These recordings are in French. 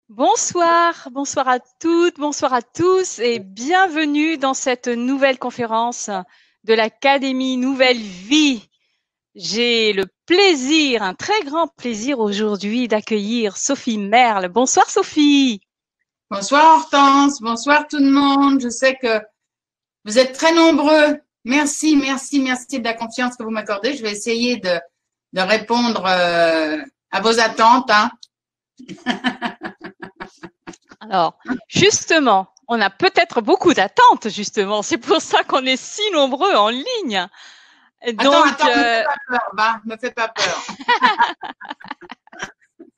Bonsoir, bonsoir à toutes, bonsoir à tous et bienvenue dans cette nouvelle conférence de l'Académie Nouvelle Vie. J'ai le plaisir, un très grand plaisir aujourd'hui d'accueillir Sophie Merle. Bonsoir Sophie. Bonsoir Hortense, bonsoir tout le monde. Je sais que vous êtes très nombreux. Merci de la confiance que vous m'accordez. Je vais essayer de répondre à vos attentes. Alors, justement, on a peut-être beaucoup d'attentes, justement. C'est pour ça qu'on est si nombreux en ligne. Donc, attends, me fais pas peur.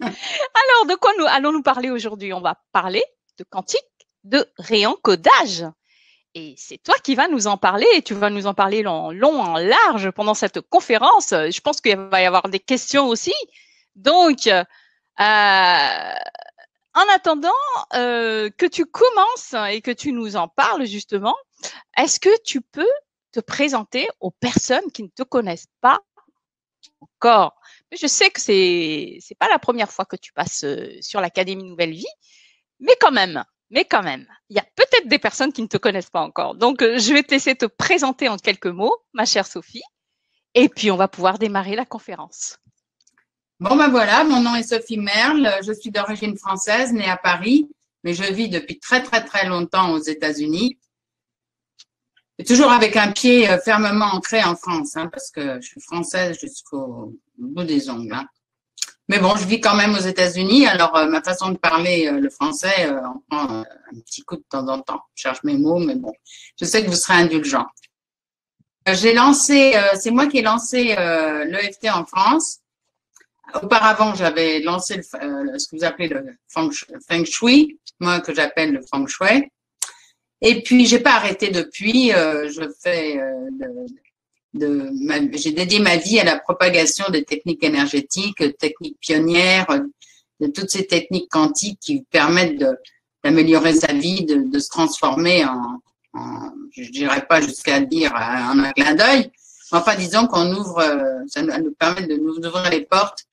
Alors, de quoi allons-nous parler aujourd'hui? On va parler de quantique, de réencodage. Et c'est toi qui vas nous en parler, et tu vas nous en parler en long, en large pendant cette conférence. Je pense qu'il va y avoir des questions aussi. Donc, en attendant que tu commences et que tu nous en parles justement, est-ce que tu peux te présenter aux personnes qui ne te connaissent pas encore? Je sais que c'est pas la première fois que tu passes sur l'Académie Nouvelle Vie, mais quand même, il y a peut-être des personnes qui ne te connaissent pas encore. Donc, je vais te laisser te présenter en quelques mots, ma chère Sophie, et puis on va pouvoir démarrer la conférence. Bon, ben voilà, mon nom est Sophie Merle. Je suis d'origine française, née à Paris, mais je vis depuis très longtemps aux États-Unis. Et toujours avec un pied fermement ancré en France, parce que je suis française jusqu'au bout des ongles. Mais bon, je vis quand même aux États-Unis, alors ma façon de parler le français en prend un petit coup de temps en temps. Je cherche mes mots, mais bon, je sais que vous serez indulgents. J'ai lancé, c'est moi qui ai lancé l'EFT en France. Auparavant, j'avais lancé ce que vous appelez le Feng Shui, moi que j'appelle le Feng Shui. Et puis, j'ai pas arrêté depuis. J'ai dédié ma vie à la propagation des techniques énergétiques, techniques pionnières, de toutes ces techniques quantiques qui permettent d'améliorer sa vie, de se transformer je dirais pas jusqu'à dire en un clin d'œil. Enfin, disons qu'on ouvre, ça nous permet de nous ouvrir les portes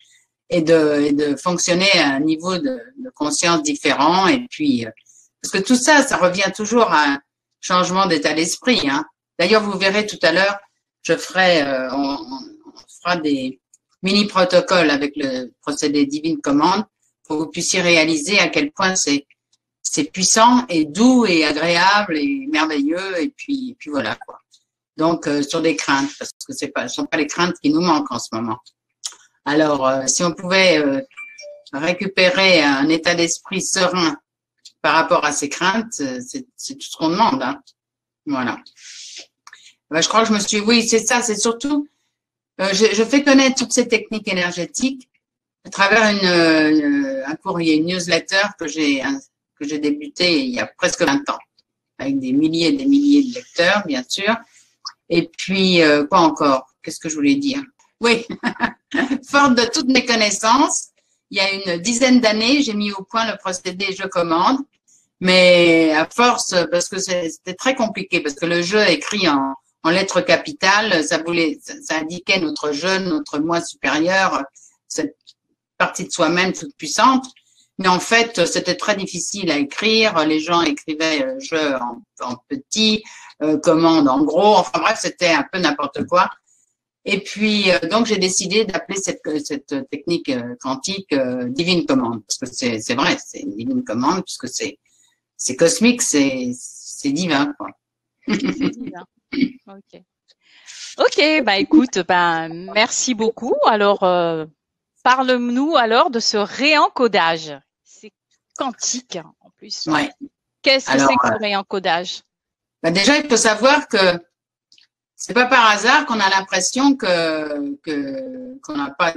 et de fonctionner à un niveau de conscience différent. Et puis, parce que tout ça, ça revient toujours à un changement d'état d'esprit. D'ailleurs, vous verrez tout à l'heure, on fera des mini-protocoles avec le procédé Divine Commande pour que vous puissiez réaliser à quel point c'est puissant et doux et agréable et merveilleux. Et puis voilà, quoi. Donc, sur des craintes, parce que ce sont pas les craintes qui nous manquent en ce moment. Alors, si on pouvait récupérer un état d'esprit serein par rapport à ces craintes, c'est tout ce qu'on demande. Voilà. Je crois que oui, c'est ça, c'est surtout, je fais connaître toutes ces techniques énergétiques à travers un courrier, une newsletter que j'ai débuté il y a presque 20 ans, avec des milliers et des milliers de lecteurs, bien sûr. Et puis, quoi encore? Qu'est-ce que je voulais dire? Oui, forte de toutes mes connaissances, il y a une dizaine d'années, j'ai mis au point le procédé Je commande, mais à force, parce que c'était très compliqué, parce que le jeu écrit en lettres capitales, ça indiquait notre je, notre moi supérieur, cette partie de soi-même toute puissante. Mais en fait, c'était très difficile à écrire. Les gens écrivaient je en petit, commande en gros. Enfin bref, c'était un peu n'importe quoi. Et puis, donc, j'ai décidé d'appeler cette technique quantique Divine Commande, parce que c'est vrai, c'est une Divine Commande, puisque c'est cosmique, c'est divin, quoi. C'est divin. Ok, bah écoute, merci beaucoup. Alors, parle-nous alors de ce réencodage. C'est quantique en plus. Ouais. Qu'est-ce que c'est que ce réencodage? Déjà, il faut savoir que c'est pas par hasard qu'on a l'impression qu'on n'a pas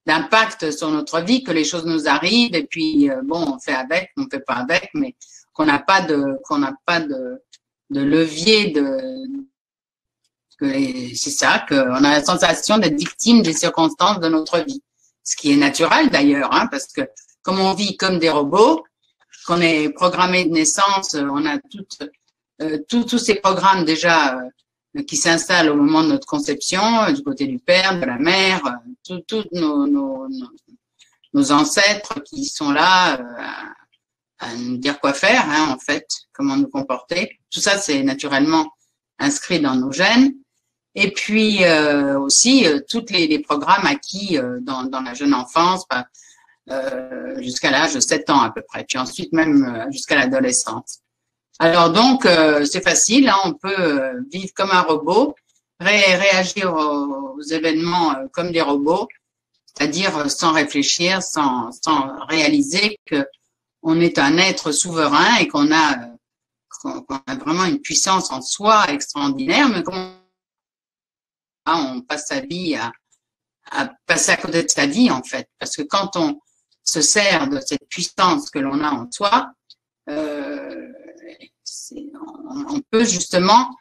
d'impact sur notre vie, que les choses nous arrivent et puis bon, on fait avec, on fait pas avec, mais qu'on n'a pas de levier c'est ça, qu'on a la sensation d'être victime des circonstances de notre vie. Ce qui est naturel d'ailleurs, parce que comme on vit comme des robots, qu'on est programmé de naissance, on a tous ces programmes déjà qui s'installent au moment de notre conception, du côté du père, de la mère, tous nos ancêtres qui sont là à nous dire quoi faire, hein, en fait, comment nous comporter. Tout ça, c'est naturellement inscrit dans nos gènes. Et puis aussi tous les programmes acquis dans la jeune enfance, jusqu'à l'âge de 7 ans à peu près, puis ensuite même jusqu'à l'adolescence. Alors donc, c'est facile, hein, on peut vivre comme un robot, réagir aux événements comme des robots, c'est-à-dire sans réfléchir, sans réaliser que on est un être souverain et qu'on a vraiment une puissance en soi extraordinaire, mais on passe sa vie à passer à côté de sa vie, en fait. Parce que quand on se sert de cette puissance que l'on a en soi, on peut justement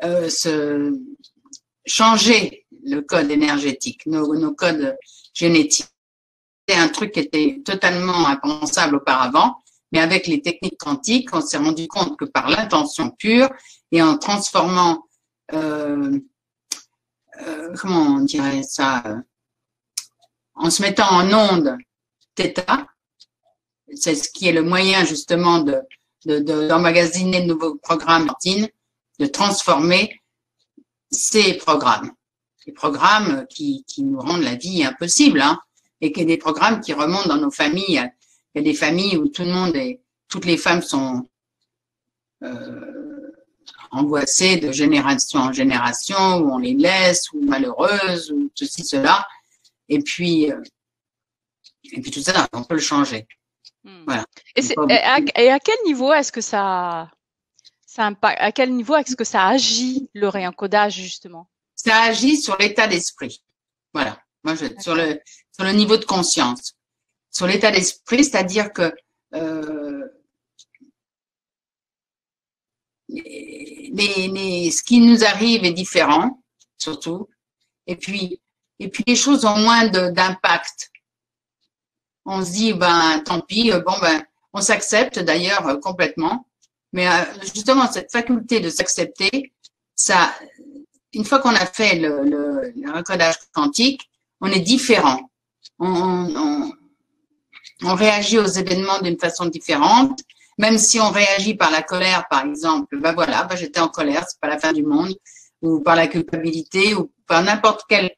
se changer le code énergétique, nos codes génétiques. C'est un truc qui était totalement impensable auparavant, mais avec les techniques quantiques, on s'est rendu compte que par l'intention pure et en transformant comment on dirait ça, en se mettant en onde θ, c'est ce qui est le moyen justement d'emmagasiner de nouveaux programmes, de transformer ces programmes. Des programmes qui nous rendent la vie impossible, hein, et que des programmes qui remontent dans nos familles. Il y a des familles où toutes les femmes sont angoissées de génération en génération, où on les laisse, ou malheureuses, ou ceci, cela. Et puis tout ça, on peut le changer. Voilà. Et à quel niveau est-ce que ça impacte, à quel niveau est-ce que ça agit, le réencodage, justement? Ça agit sur l'état d'esprit. Voilà. Moi, sur le niveau de conscience. Sur l'état d'esprit, c'est-à-dire que ce qui nous arrive est différent, surtout. Et puis les choses ont moins d'impact. On se dit, tant pis, on s'accepte d'ailleurs complètement. Mais justement, cette faculté de s'accepter, ça, une fois qu'on a fait le recodage quantique, on est différent. On réagit aux événements d'une façon différente. Même si on réagit par la colère, par exemple, j'étais en colère, c'est pas la fin du monde, ou par la culpabilité, ou par n'importe quelle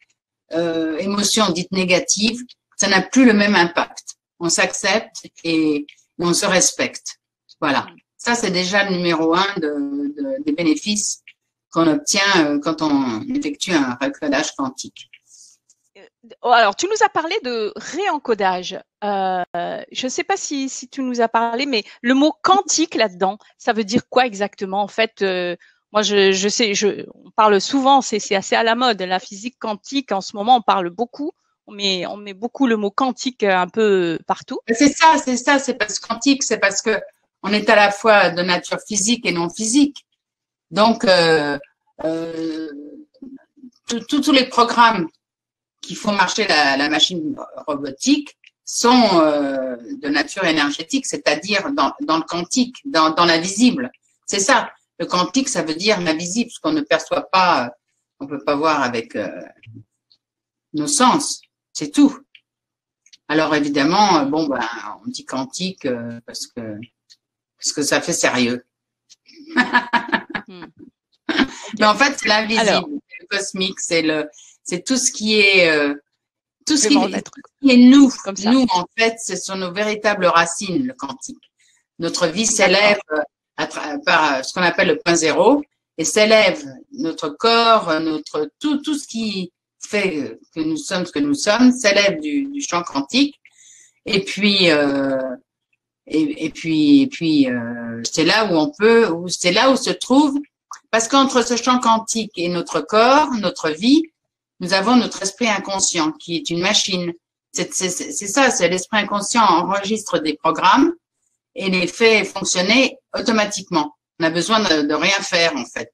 émotion dite négative, ça n'a plus le même impact. On s'accepte et on se respecte. Voilà. Ça, c'est déjà le numéro 1 des bénéfices qu'on obtient quand on effectue un recodage quantique. Alors, tu nous as parlé de réencodage. Je ne sais pas si tu nous as parlé, mais le mot quantique là-dedans, ça veut dire quoi exactement? En fait, moi, je sais, on parle souvent, c'est assez à la mode, la physique quantique. En ce moment, on parle beaucoup. On met beaucoup le mot quantique un peu partout. C'est ça. C'est parce que quantique, c'est parce que on est à la fois de nature physique et non physique. Donc, tous les programmes qui font marcher la machine robotique sont de nature énergétique, c'est-à-dire dans le quantique, dans l'invisible. C'est ça. Le quantique, ça veut dire l'invisible, ce qu'on ne perçoit pas, on peut pas voir avec nos sens. C'est tout. Alors évidemment, on dit quantique parce que ça fait sérieux. Mais en fait, c'est l'invisible, c'est le cosmique, c'est tout ce qui est tout ce qui est nous. Nous, en fait, ce sont nos véritables racines, le quantique. Notre vie s'élève par ce qu'on appelle le point zéro et s'élève notre corps, tout ce qui fait que nous sommes ce que nous sommes s'élève du champ quantique. Et puis c'est là où c'est là où se trouve, parce qu'entre ce champ quantique et notre corps, notre vie, nous avons notre esprit inconscient qui est une machine. C'est ça, c'est l'esprit inconscient enregistre des programmes et les fait fonctionner automatiquement. On a besoin de rien faire en fait.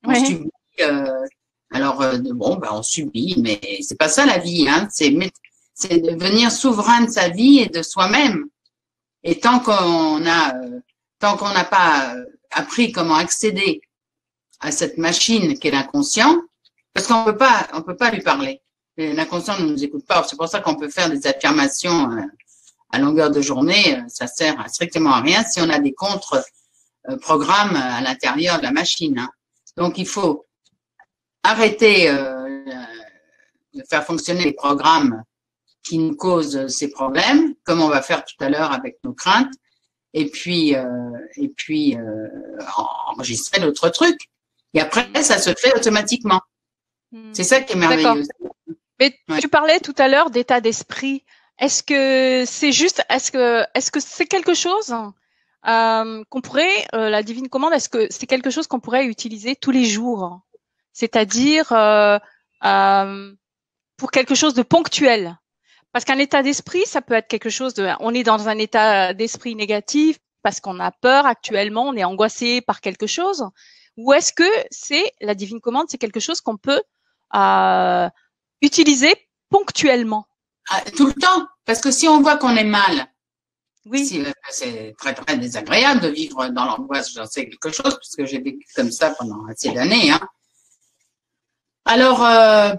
On subit. On subit, mais c'est pas ça la vie, hein. C'est devenir souverain de sa vie et de soi-même. Et tant qu'on n'a pas appris comment accéder à cette machine qui est l'inconscient, parce qu'on peut pas lui parler. L'inconscient ne nous écoute pas. C'est pour ça qu'on peut faire des affirmations à longueur de journée, ça sert strictement à rien si on a des contre-programmes à l'intérieur de la machine. Hein. Donc, il faut arrêter de faire fonctionner les programmes qui nous causent ces problèmes, comme on va faire tout à l'heure avec nos craintes, et puis enregistrer d'autres trucs. Et après, ça se fait automatiquement. C'est ça qui est merveilleux. Mais tu parlais tout à l'heure d'état d'esprit. Est-ce que c'est juste, est-ce que c'est quelque chose qu'on pourrait, la divine commande, est-ce que c'est quelque chose qu'on pourrait utiliser tous les jours? C'est-à-dire pour quelque chose de ponctuel. Parce qu'un état d'esprit, ça peut être quelque chose de, on est dans un état d'esprit négatif parce qu'on a peur actuellement, on est angoissé par quelque chose. Ou est-ce que c'est la divine commande, c'est quelque chose qu'on peut utiliser ponctuellement? Tout le temps, parce que si on voit qu'on est mal, oui, c'est très très désagréable de vivre dans l'angoisse. J'en sais quelque chose puisque j'ai vécu comme ça pendant assez d'années. Hein. Alors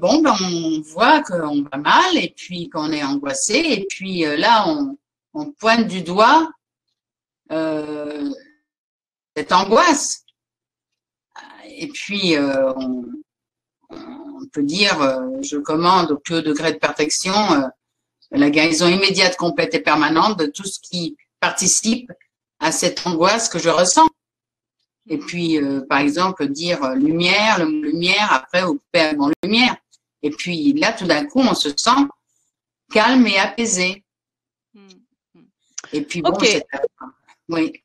bon, ben on voit qu'on va mal et puis qu'on est angoissé et puis là on pointe du doigt cette angoisse et puis on peut dire je commande au plus haut degré de perfection la guérison immédiate, complète et permanente de tout ce qui participe à cette angoisse que je ressens. Et puis, par exemple, dire lumière, le mot lumière, après, ou paix avant lumière. Et puis là, tout d'un coup, on se sent calme et apaisé. Et puis, bon, okay. Oui.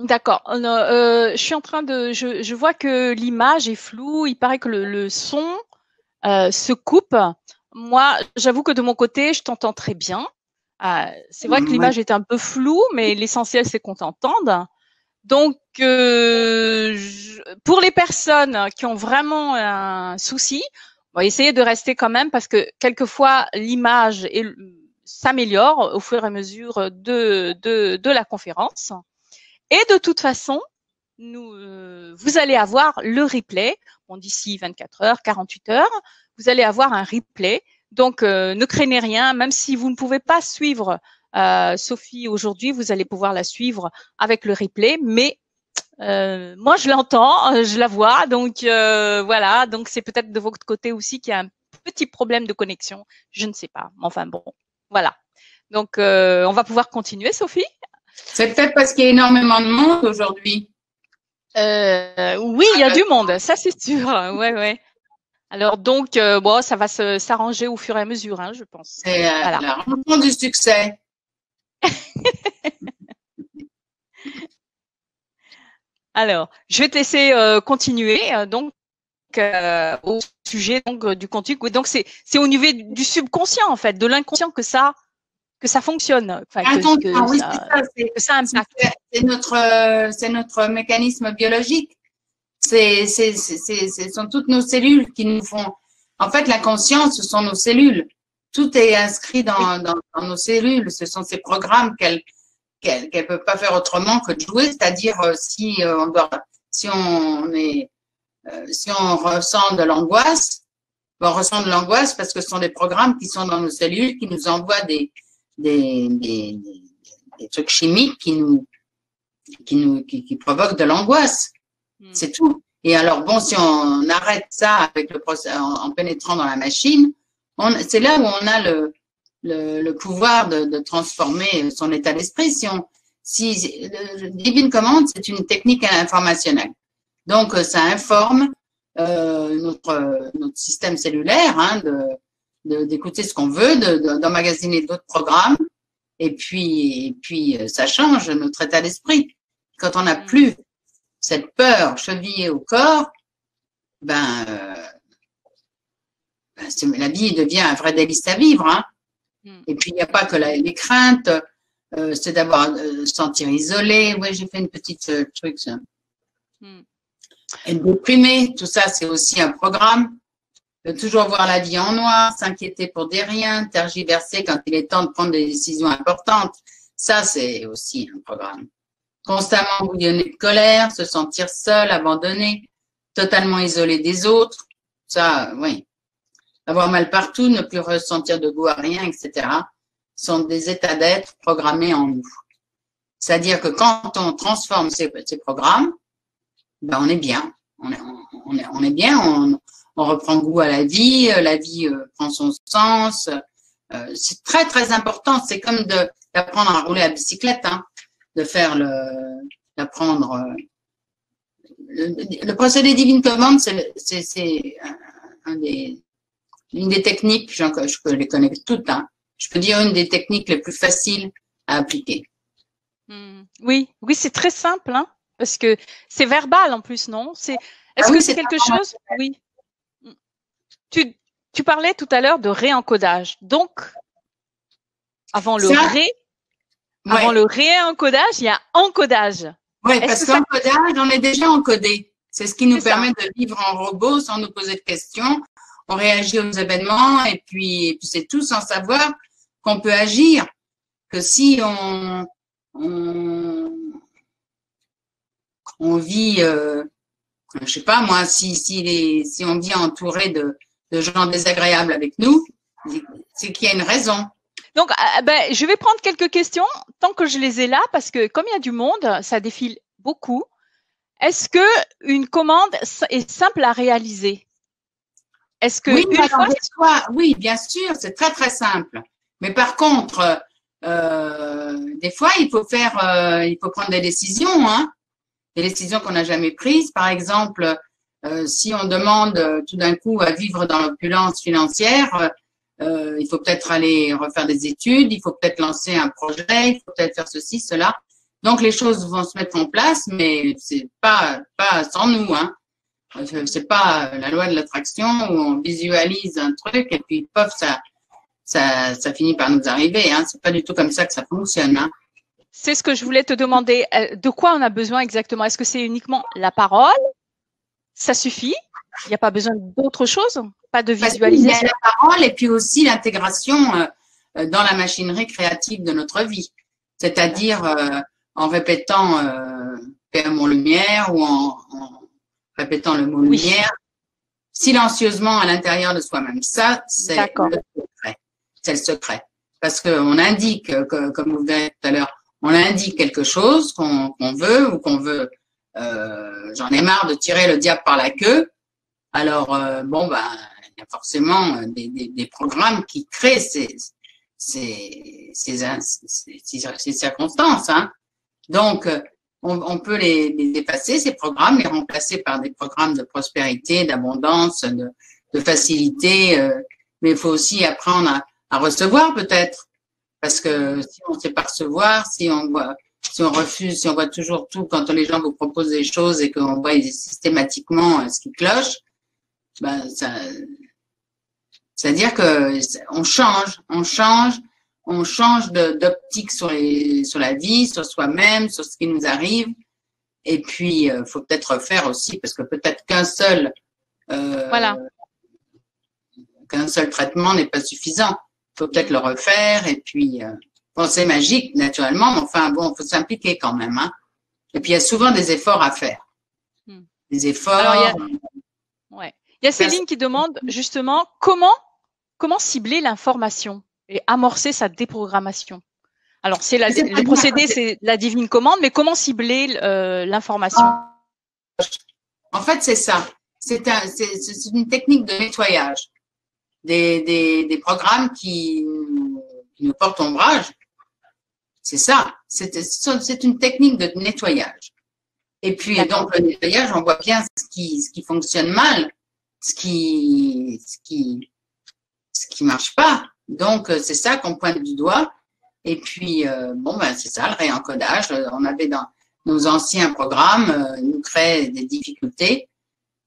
D'accord. Je suis en train de, je vois que l'image est floue. Il paraît que le son se coupe. Moi, j'avoue que de mon côté, je t'entends très bien. C'est vrai que l'image est un peu floue, mais l'essentiel, c'est qu'on t'entende. Donc, pour les personnes qui ont vraiment un souci, on va essayer de rester quand même parce que quelquefois, l'image s'améliore au fur et à mesure de la conférence. Et de toute façon, vous allez avoir le replay. Bon, d'ici 24 heures, 48 heures, vous allez avoir un replay. Donc, ne craignez rien, même si vous ne pouvez pas suivre Sophie aujourd'hui, vous allez pouvoir la suivre avec le replay. Mais moi, je l'entends, je la vois. Donc, voilà. Donc, c'est peut-être de votre côté aussi qu'il y a un petit problème de connexion. Je ne sais pas. Enfin, bon, voilà. Donc, on va pouvoir continuer, Sophie. C'est peut-être parce qu'il y a énormément de monde aujourd'hui. Oui, il y a du monde, ça c'est sûr. Ouais, ouais. Alors donc, bon, ça va s'arranger au fur et à mesure, hein, je pense. C'est voilà. la rencontre du succès. Alors, je vais te laisser continuer donc au sujet donc du contenu. Donc c'est au niveau du subconscient en fait, de l'inconscient que ça fonctionne, enfin que ça impacte. C'est notre mécanisme biologique. Ce sont toutes nos cellules qui nous font. En fait, la conscience, ce sont nos cellules. Tout est inscrit dans nos cellules. Ce sont ces programmes qu'elle peut pas faire autrement que de jouer. C'est-à-dire si on ressent de l'angoisse, on ressent de l'angoisse parce que ce sont des programmes qui sont dans nos cellules qui nous envoient des trucs chimiques qui provoquent de l'angoisse. C'est tout. Et alors, bon, si on arrête ça avec le procès, en pénétrant dans la machine, c'est là où on a le pouvoir de transformer son état d'esprit. Divine Commande, c'est une technique informationnelle. Donc, ça informe notre système cellulaire, hein, d'écouter ce qu'on veut, d'emmagasiner d'autres programmes, et puis ça change notre état d'esprit. Quand on n'a plus cette peur chevillée au corps, la vie devient un vrai délice à vivre. Hein. Et puis, il n'y a pas que les craintes, c'est d'avoir se sentir isolé. Oui, j'ai fait une petite truc. Ça. Être déprimé, tout ça, c'est aussi un programme. Toujours voir la vie en noir, s'inquiéter pour des riens, tergiverser quand il est temps de prendre des décisions importantes. Ça, c'est aussi un programme. Constamment bouillonner de colère, se sentir seul, abandonné, totalement isolé des autres. Ça, oui. Avoir mal partout, ne plus ressentir de goût à rien, etc. sont des états d'être programmés en nous. C'est-à-dire que quand on transforme ces programmes, ben on est bien. On est bien, on reprend goût à la vie prend son sens. C'est très, très important. C'est comme d'apprendre à rouler à bicyclette, hein, d'apprendre. Le procédé Divine Commande, c'est une des techniques, je les connais toutes, hein. Je peux dire une des techniques les plus faciles à appliquer. Oui, c'est très simple, hein, parce que c'est verbal en plus, non? Est-ce que c'est quelque chose? Oui. Tu parlais tout à l'heure de réencodage. Donc, avant le réencodage, il y a encodage. Oui, parce qu'encodage, on est déjà encodé. C'est ce qui nous permet de vivre en robot sans nous poser de questions. On réagit aux événements et puis c'est tout sans savoir qu'on peut agir. Que si on vit, je sais pas moi, si on vit entouré de gens désagréables avec nous, c'est qu'il y a une raison. Donc, je vais prendre quelques questions tant que je les ai là, parce que comme il y a du monde, ça défile beaucoup. Est-ce que une commande est simple à réaliser? Est-ce que oui, bien sûr, c'est très très simple. Mais par contre, des fois, il faut prendre des décisions, hein, des décisions qu'on n'a jamais prises. Par exemple, si on demande tout d'un coup à vivre dans l'opulence financière, il faut peut-être aller refaire des études, il faut peut-être lancer un projet, il faut peut-être faire ceci, cela. Donc les choses vont se mettre en place, mais c'est pas sans nous, hein. C'est pas la loi de l'attraction où on visualise un truc et puis pof, ça finit par nous arriver, hein. C'est pas du tout comme ça que ça fonctionne, hein. C'est ce que je voulais te demander. De quoi on a besoin exactement? Est-ce que c'est uniquement la parole? Ça suffit? Il n'y a pas besoin d'autre chose? Pas de visualisation? Il y a la parole et puis aussi l'intégration dans la machinerie créative de notre vie. C'est-à-dire en répétant Père mon lumière ou en répétant le mot lumière silencieusement à l'intérieur de soi-même. Ça, c'est le secret. C'est le secret. Parce qu'on indique, comme vous verrez tout à l'heure, on indique quelque chose qu'on veut ou qu'on veut. J'en ai marre de tirer le diable par la queue. Alors, il y a forcément des programmes qui créent ces circonstances, hein. Donc, on peut les effacer, ces programmes, les remplacer par des programmes de prospérité, d'abondance, de facilité. Mais il faut aussi apprendre à recevoir peut-être. Parce que si on ne sait pas recevoir, si on refuse, si on voit toujours tout quand les gens vous proposent des choses et qu'on voit systématiquement ce qui cloche, c'est-à-dire que on change d'optique sur la vie, sur soi-même, sur ce qui nous arrive. Et puis, faut peut-être refaire aussi, parce que peut-être qu'un seul traitement n'est pas suffisant. Il faut peut-être le refaire. Et puis, c'est magique, naturellement, mais enfin, bon, il faut s'impliquer quand même, hein. Et puis, il y a souvent des efforts à faire. Des efforts. Alors, il y a Céline qui demande justement comment cibler l'information et amorcer sa déprogrammation. Alors, le procédé, c'est la divine commande, mais comment cibler l'information? En fait, c'est ça. C'est une technique de nettoyage des programmes qui nous portent ombrage. C'est ça. C'est une technique de nettoyage. Et puis, donc, le nettoyage, on voit bien ce qui fonctionne mal, ce qui marche pas. Donc, c'est ça qu'on pointe du doigt. Et puis, c'est ça, le réencodage. On avait dans nos anciens programmes, nous créent des difficultés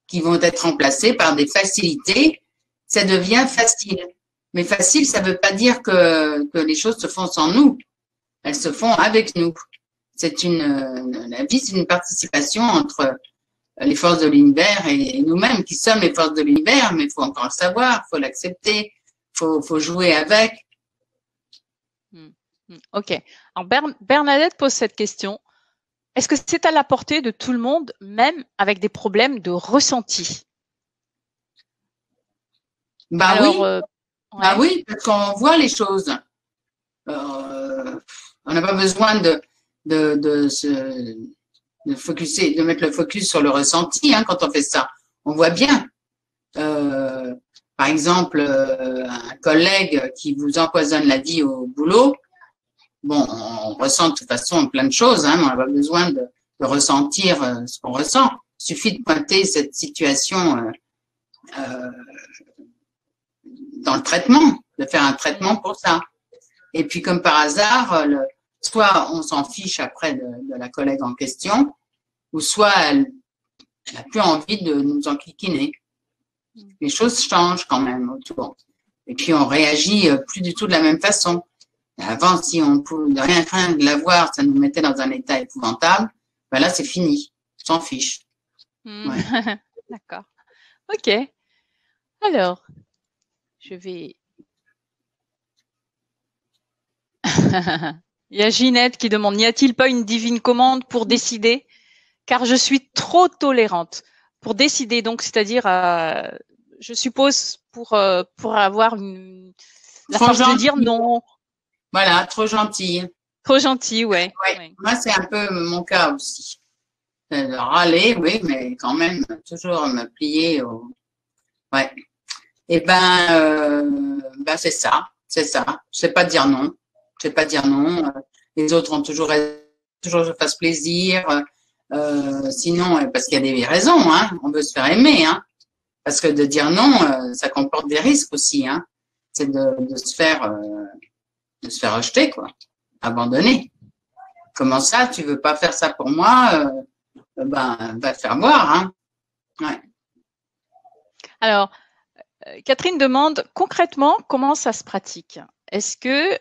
qui vont être remplacées par des facilités. Ça devient facile. Mais facile, ça veut pas dire que les choses se font sans nous. Elles se font avec nous. La vie, c'est une participation entre les forces de l'univers et nous-mêmes qui sommes les forces de l'univers, mais il faut encore le savoir, il faut l'accepter, faut jouer avec. Ok. Alors, Bernadette pose cette question. Est-ce que c'est à la portée de tout le monde, même avec des problèmes de ressenti? Oui, parce qu'on voit les choses. on n'a pas besoin de focuser, de mettre le focus sur le ressenti quand on fait ça. On voit bien. Par exemple, un collègue qui vous empoisonne la vie au boulot, bon, on ressent de toute façon plein de choses, mais on n'a pas besoin de ressentir ce qu'on ressent. Il suffit de pointer cette situation dans le traitement, de faire un traitement pour ça. Et puis, comme par hasard, soit on s'en fiche après de la collègue en question, ou soit elle n'a plus envie de nous enquiquiner. Les choses changent quand même autour. Et puis, on réagit plus du tout de la même façon. Avant, si on pouvait rien craindre de la voir, ça nous mettait dans un état épouvantable. Ben là, c'est fini. On s'en fiche. Ouais. D'accord. Ok. Alors, je vais... Il y a Ginette qui demande, n'y a-t-il pas une divine commande pour décider? Car je suis trop tolérante. Pour décider, donc, c'est-à-dire, je suppose, pour avoir la force de dire non. Voilà, trop gentille. Trop gentille, ouais. Moi, c'est un peu mon cas aussi. De râler, oui, mais quand même, toujours me plier au... Ouais. Et ben c'est ça. C'est ça. Je sais pas dire non. Je sais pas dire non. Les autres ont toujours je fasse plaisir. Sinon, parce qu'il y a des raisons, on veut se faire aimer, parce que de dire non, ça comporte des risques aussi, c'est de se faire rejeter, quoi, abandonner. Comment ça, tu veux pas faire ça pour moi, va te faire voir, Ouais. Alors, Catherine demande concrètement comment ça se pratique. Est-ce que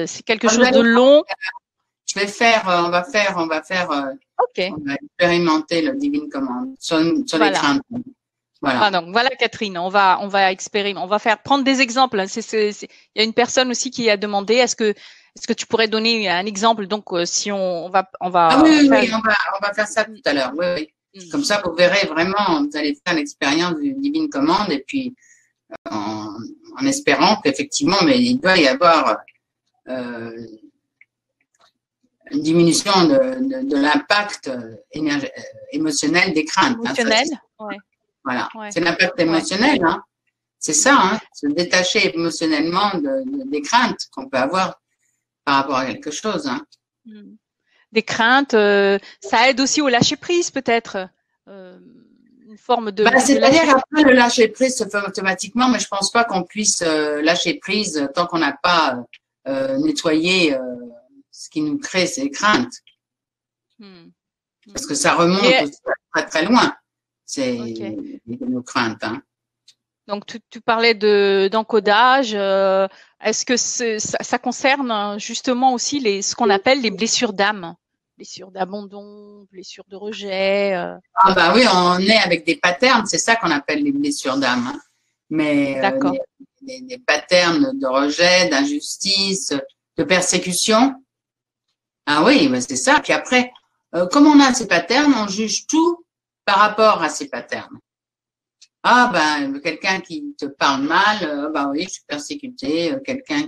c'est quelque chose de long? On va faire. Ok. On va expérimenter le Divine Commande sur les craintes. Voilà. Donc voilà, Catherine, on va expérimenter, on va prendre des exemples. Il y a une personne aussi qui a demandé, est-ce que tu pourrais donner un exemple? Donc si on va Ah oui, on va faire ça tout à l'heure. Oui. Comme ça, vous verrez vraiment, vous allez faire l'expérience du Divine Commande et puis en espérant qu'effectivement, mais il doit y avoir une diminution de l'impact émotionnel des craintes. Émotionnel, ouais. Voilà, ouais. C'est l'impact émotionnel, C'est ça, se détacher émotionnellement des craintes qu'on peut avoir par rapport à quelque chose. Des craintes, ça aide aussi au lâcher prise peut-être. Une forme de. C'est-à-dire qu'après le lâcher prise se fait automatiquement, mais je pense pas qu'on puisse lâcher prise tant qu'on n'a pas nettoyé ce qui nous crée ces craintes. Parce que ça remonte aussi très très loin. C'est nos craintes. Donc tu parlais d'encodage. Est-ce que ça concerne justement aussi ce qu'on appelle les blessures d'âme, blessures d'abandon, blessures de rejet? Ah bah oui, on est avec des patterns, c'est ça qu'on appelle les blessures d'âme. Mais des patterns de rejet, d'injustice, de persécution. Ah oui, bah c'est ça. Puis après, comme on a ces patterns, on juge tout par rapport à ces patterns. Ah ben quelqu'un qui te parle mal, bah oui, je suis persécuté. Quelqu'un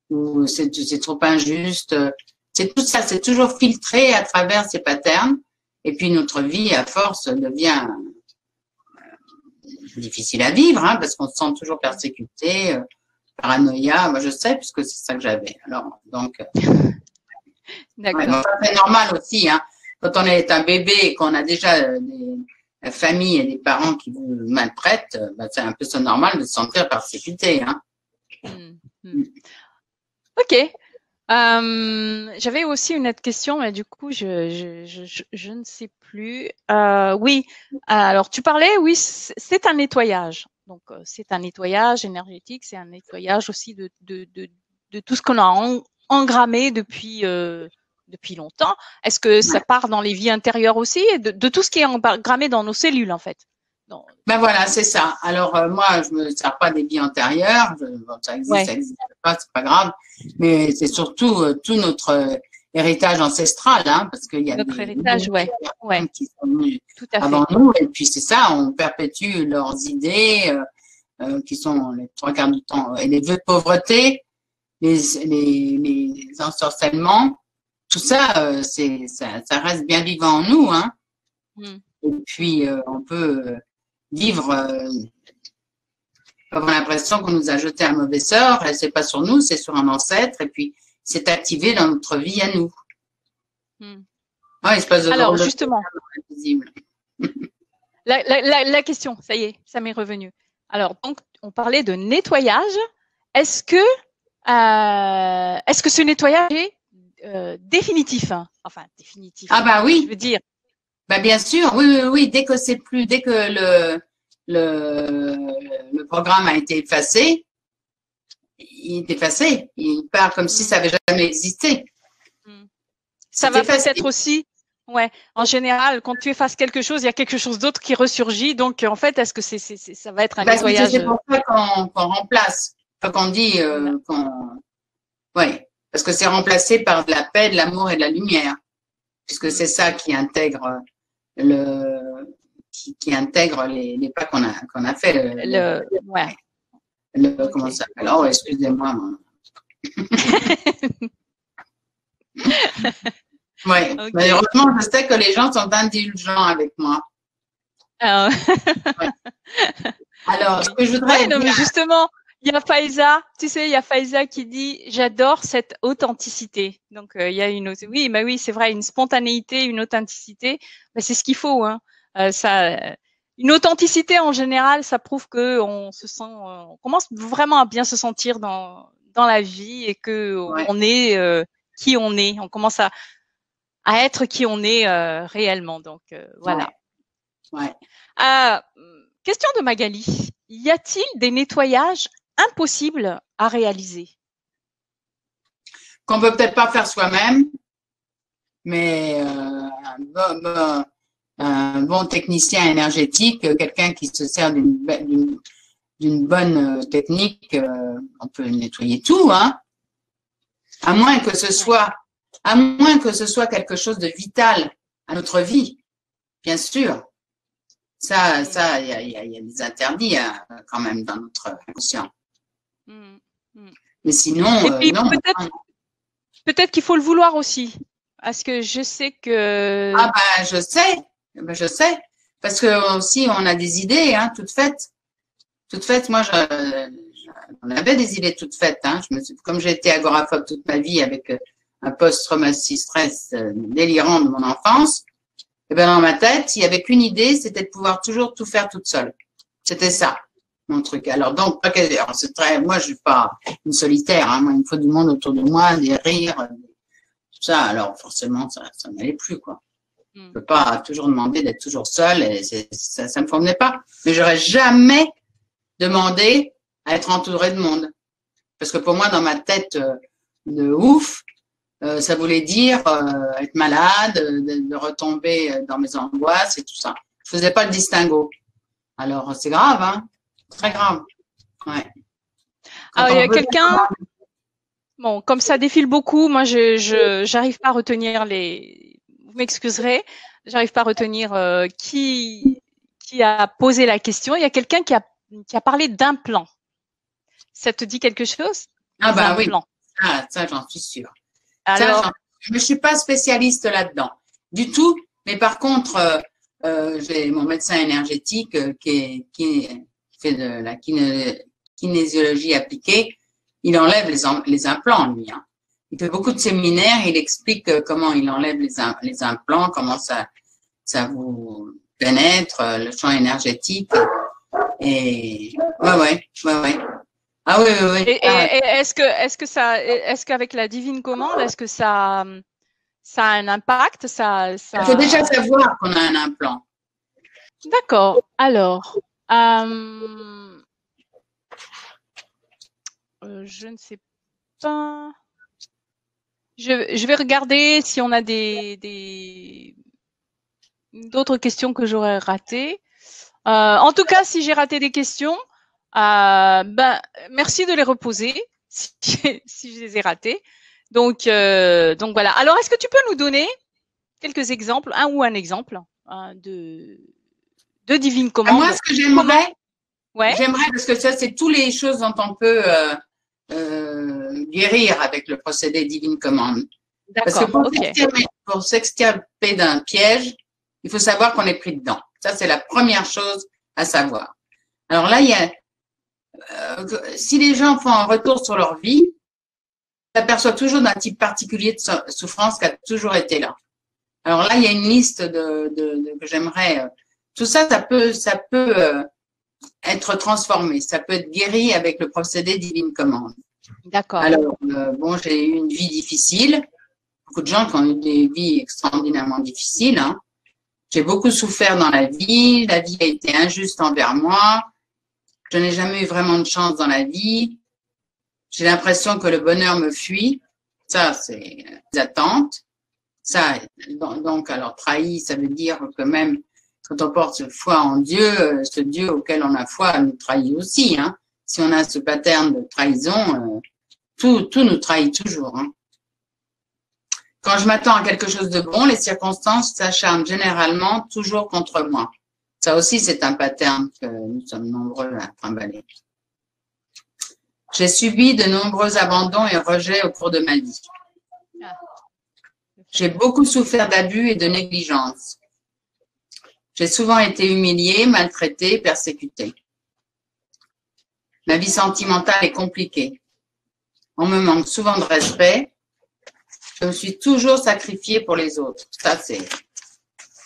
ou c'est trop injuste. C'est tout ça, c'est toujours filtré à travers ces patterns. Et puis notre vie, à force, devient difficile à vivre, parce qu'on se sent toujours persécuté, paranoïa. Moi, je sais, puisque c'est ça que j'avais. Alors, donc. D'accord. C'est normal aussi, Quand on est un bébé et qu'on a déjà des familles et des parents qui vous maltraitent, c'est un peu ça normal de se sentir persécuté, Ok. J'avais aussi une autre question, mais du coup, je ne sais plus. Oui. Alors, tu parlais, oui, c'est un nettoyage. Donc, c'est un nettoyage énergétique, c'est un nettoyage aussi de tout ce qu'on a engrammé depuis longtemps. Est-ce que ça part dans les vies intérieures aussi, de tout ce qui est engrammé dans nos cellules, en fait? Ben voilà, c'est ça. Alors moi, je me sers pas des vies antérieures. Ça existe, ça existe pas, c'est pas grave. Mais c'est surtout tout notre héritage ancestral, parce qu'il y a notre héritage, qui sont venus avant nous. Et puis c'est ça, on perpétue leurs idées qui sont les 3 quarts du temps et les vœux de pauvreté. les ensorcellements, tout ça, ça reste bien vivant en nous, hein. Et puis, on peut vivre, avoir l'impression qu'on nous a jeté un mauvais sort, et c'est pas sur nous, c'est sur un ancêtre, et puis c'est activé dans notre vie à nous. Espèce de alors, justement, la question, ça y est, ça m'est revenu. Alors, donc, on parlait de nettoyage. Est-ce que ce nettoyage est définitif, hein? Enfin, définitif. Ah bah oui. Je veux dire. Bah bien sûr, oui. Dès que le programme a été effacé, il est effacé. Il part comme si ça avait jamais existé. Ça va peut-être aussi. Ouais, en général, quand tu effaces quelque chose, il y a quelque chose d'autre qui ressurgit. Donc, en fait, est-ce que ça va être un nettoyage? C'est pour ça qu'on remplace. Enfin, qu'on dit parce que c'est remplacé par de la paix, de l'amour et de la lumière, puisque c'est ça qui intègre qui intègre les pas qu'on a fait. Comment ça s'appelle? Oh, excusez-moi. Ouais. Okay. Mais heureusement, je sais que les gens sont indulgents avec moi. Alors, ce que je voudrais dire... mais justement, il y a Faiza, tu sais, il y a Faiza qui dit « J'adore cette authenticité ». Donc, il y a une... Oui, c'est vrai, une spontanéité, une authenticité. Mais c'est ce qu'il faut, hein. Une authenticité, en général, ça prouve qu'on se sent... on commence vraiment à bien se sentir dans la vie et qu'on est qui on est. On commence à être qui on est réellement. Donc, voilà. Ouais. Question de Magali. Y a-t-il des nettoyages impossibles à réaliser? Qu'on peut peut-être pas faire soi-même, mais un bon technicien énergétique, quelqu'un qui se sert d'une bonne technique, on peut nettoyer tout, hein. À moins que ce soit quelque chose de vital à notre vie, bien sûr. Ça, il y a des interdits quand même dans notre inconscient. Mais sinon, non. Peut-être qu'il faut le vouloir aussi, parce que je sais que. Ah ben, je sais, parce que aussi on a des idées, hein, toutes faites. Moi, on avait des idées toutes faites, hein. Comme j'ai été agoraphobe toute ma vie avec un post-traumatique stress délirant de mon enfance. Et ben dans ma tête, il y avait qu'une idée, c'était de pouvoir toujours tout faire toute seule. C'était ça, mon truc. Alors donc, moi je suis pas une solitaire, hein. Moi, il me faut du monde autour de moi, des rires, tout ça. Alors forcément, ça n'allait plus, quoi. Je peux pas toujours demander d'être toujours seule, et ça me convenait pas. Mais j'aurais jamais demandé à être entourée de monde, parce que pour moi, dans ma tête de ouf, ça voulait dire être malade, de retomber dans mes angoisses et tout ça. Je faisais pas le distinguo. Alors, c'est grave, hein? Très grave. Ouais. Alors, il y a quelqu'un... Bon, comme ça défile beaucoup, moi, j'arrive pas à retenir les... Vous m'excuserez, j'arrive pas à retenir qui a posé la question. Il y a quelqu'un qui a parlé d'implant. Ça te dit quelque chose? Ah bah oui. Ah, ça, j'en suis sûre. Alors, je ne suis pas spécialiste là-dedans du tout, mais par contre, j'ai mon médecin énergétique qui fait de la kinésiologie appliquée. Il enlève les implants, lui, hein. Il fait beaucoup de séminaires, il explique comment il enlève les implants, comment ça vous pénètre, le champ énergétique. Et ouais. Ah oui. Et est-ce qu'avec la divine commande, est-ce que ça a un impact? Il faut déjà savoir qu'on a un implant. D'accord. Alors, je ne sais pas. Je vais regarder si on a d'autres questions que j'aurais ratées. En tout cas, si j'ai raté des questions, merci de les reposer si je les ai ratées. Donc voilà. Alors, est-ce que tu peux nous donner quelques exemples, un exemple de divine commande? Moi, ce que j'aimerais, parce que ça, c'est toutes les choses dont on peut guérir avec le procédé Divine Commande. Parce que D'accord, ok. pour s'extirper d'un piège, il faut savoir qu'on est pris dedans. Ça, c'est la première chose à savoir. Alors là, si les gens font un retour sur leur vie, ils s'aperçoivent toujours d'un type particulier de souffrance qui a toujours été là. Alors là, il y a une liste que j'aimerais. Tout ça, ça peut être transformé. Ça peut être guéri avec le procédé Divine Commande. D'accord. Alors, bon, j'ai eu une vie difficile. Beaucoup de gens qui ont eu des vies extraordinairement difficiles. Hein. J'ai beaucoup souffert dans la vie. La vie a été injuste envers moi. Je n'ai jamais eu vraiment de chance dans la vie. J'ai l'impression que le bonheur me fuit. Ça, c'est des attentes. Ça, donc, alors, trahi, ça veut dire que même quand on porte foi en Dieu, ce Dieu auquel on a foi nous trahit aussi. Hein. Si on a ce pattern de trahison, tout nous trahit toujours. Hein. Quand je m'attends à quelque chose de bon, les circonstances s'acharnent généralement toujours contre moi. Ça aussi, c'est un pattern que nous sommes nombreux à trimballer. J'ai subi de nombreux abandons et rejets au cours de ma vie. J'ai beaucoup souffert d'abus et de négligence. J'ai souvent été humiliée, maltraitée, persécutée. Ma vie sentimentale est compliquée. On me manque souvent de respect. Je me suis toujours sacrifiée pour les autres. Ça, c'est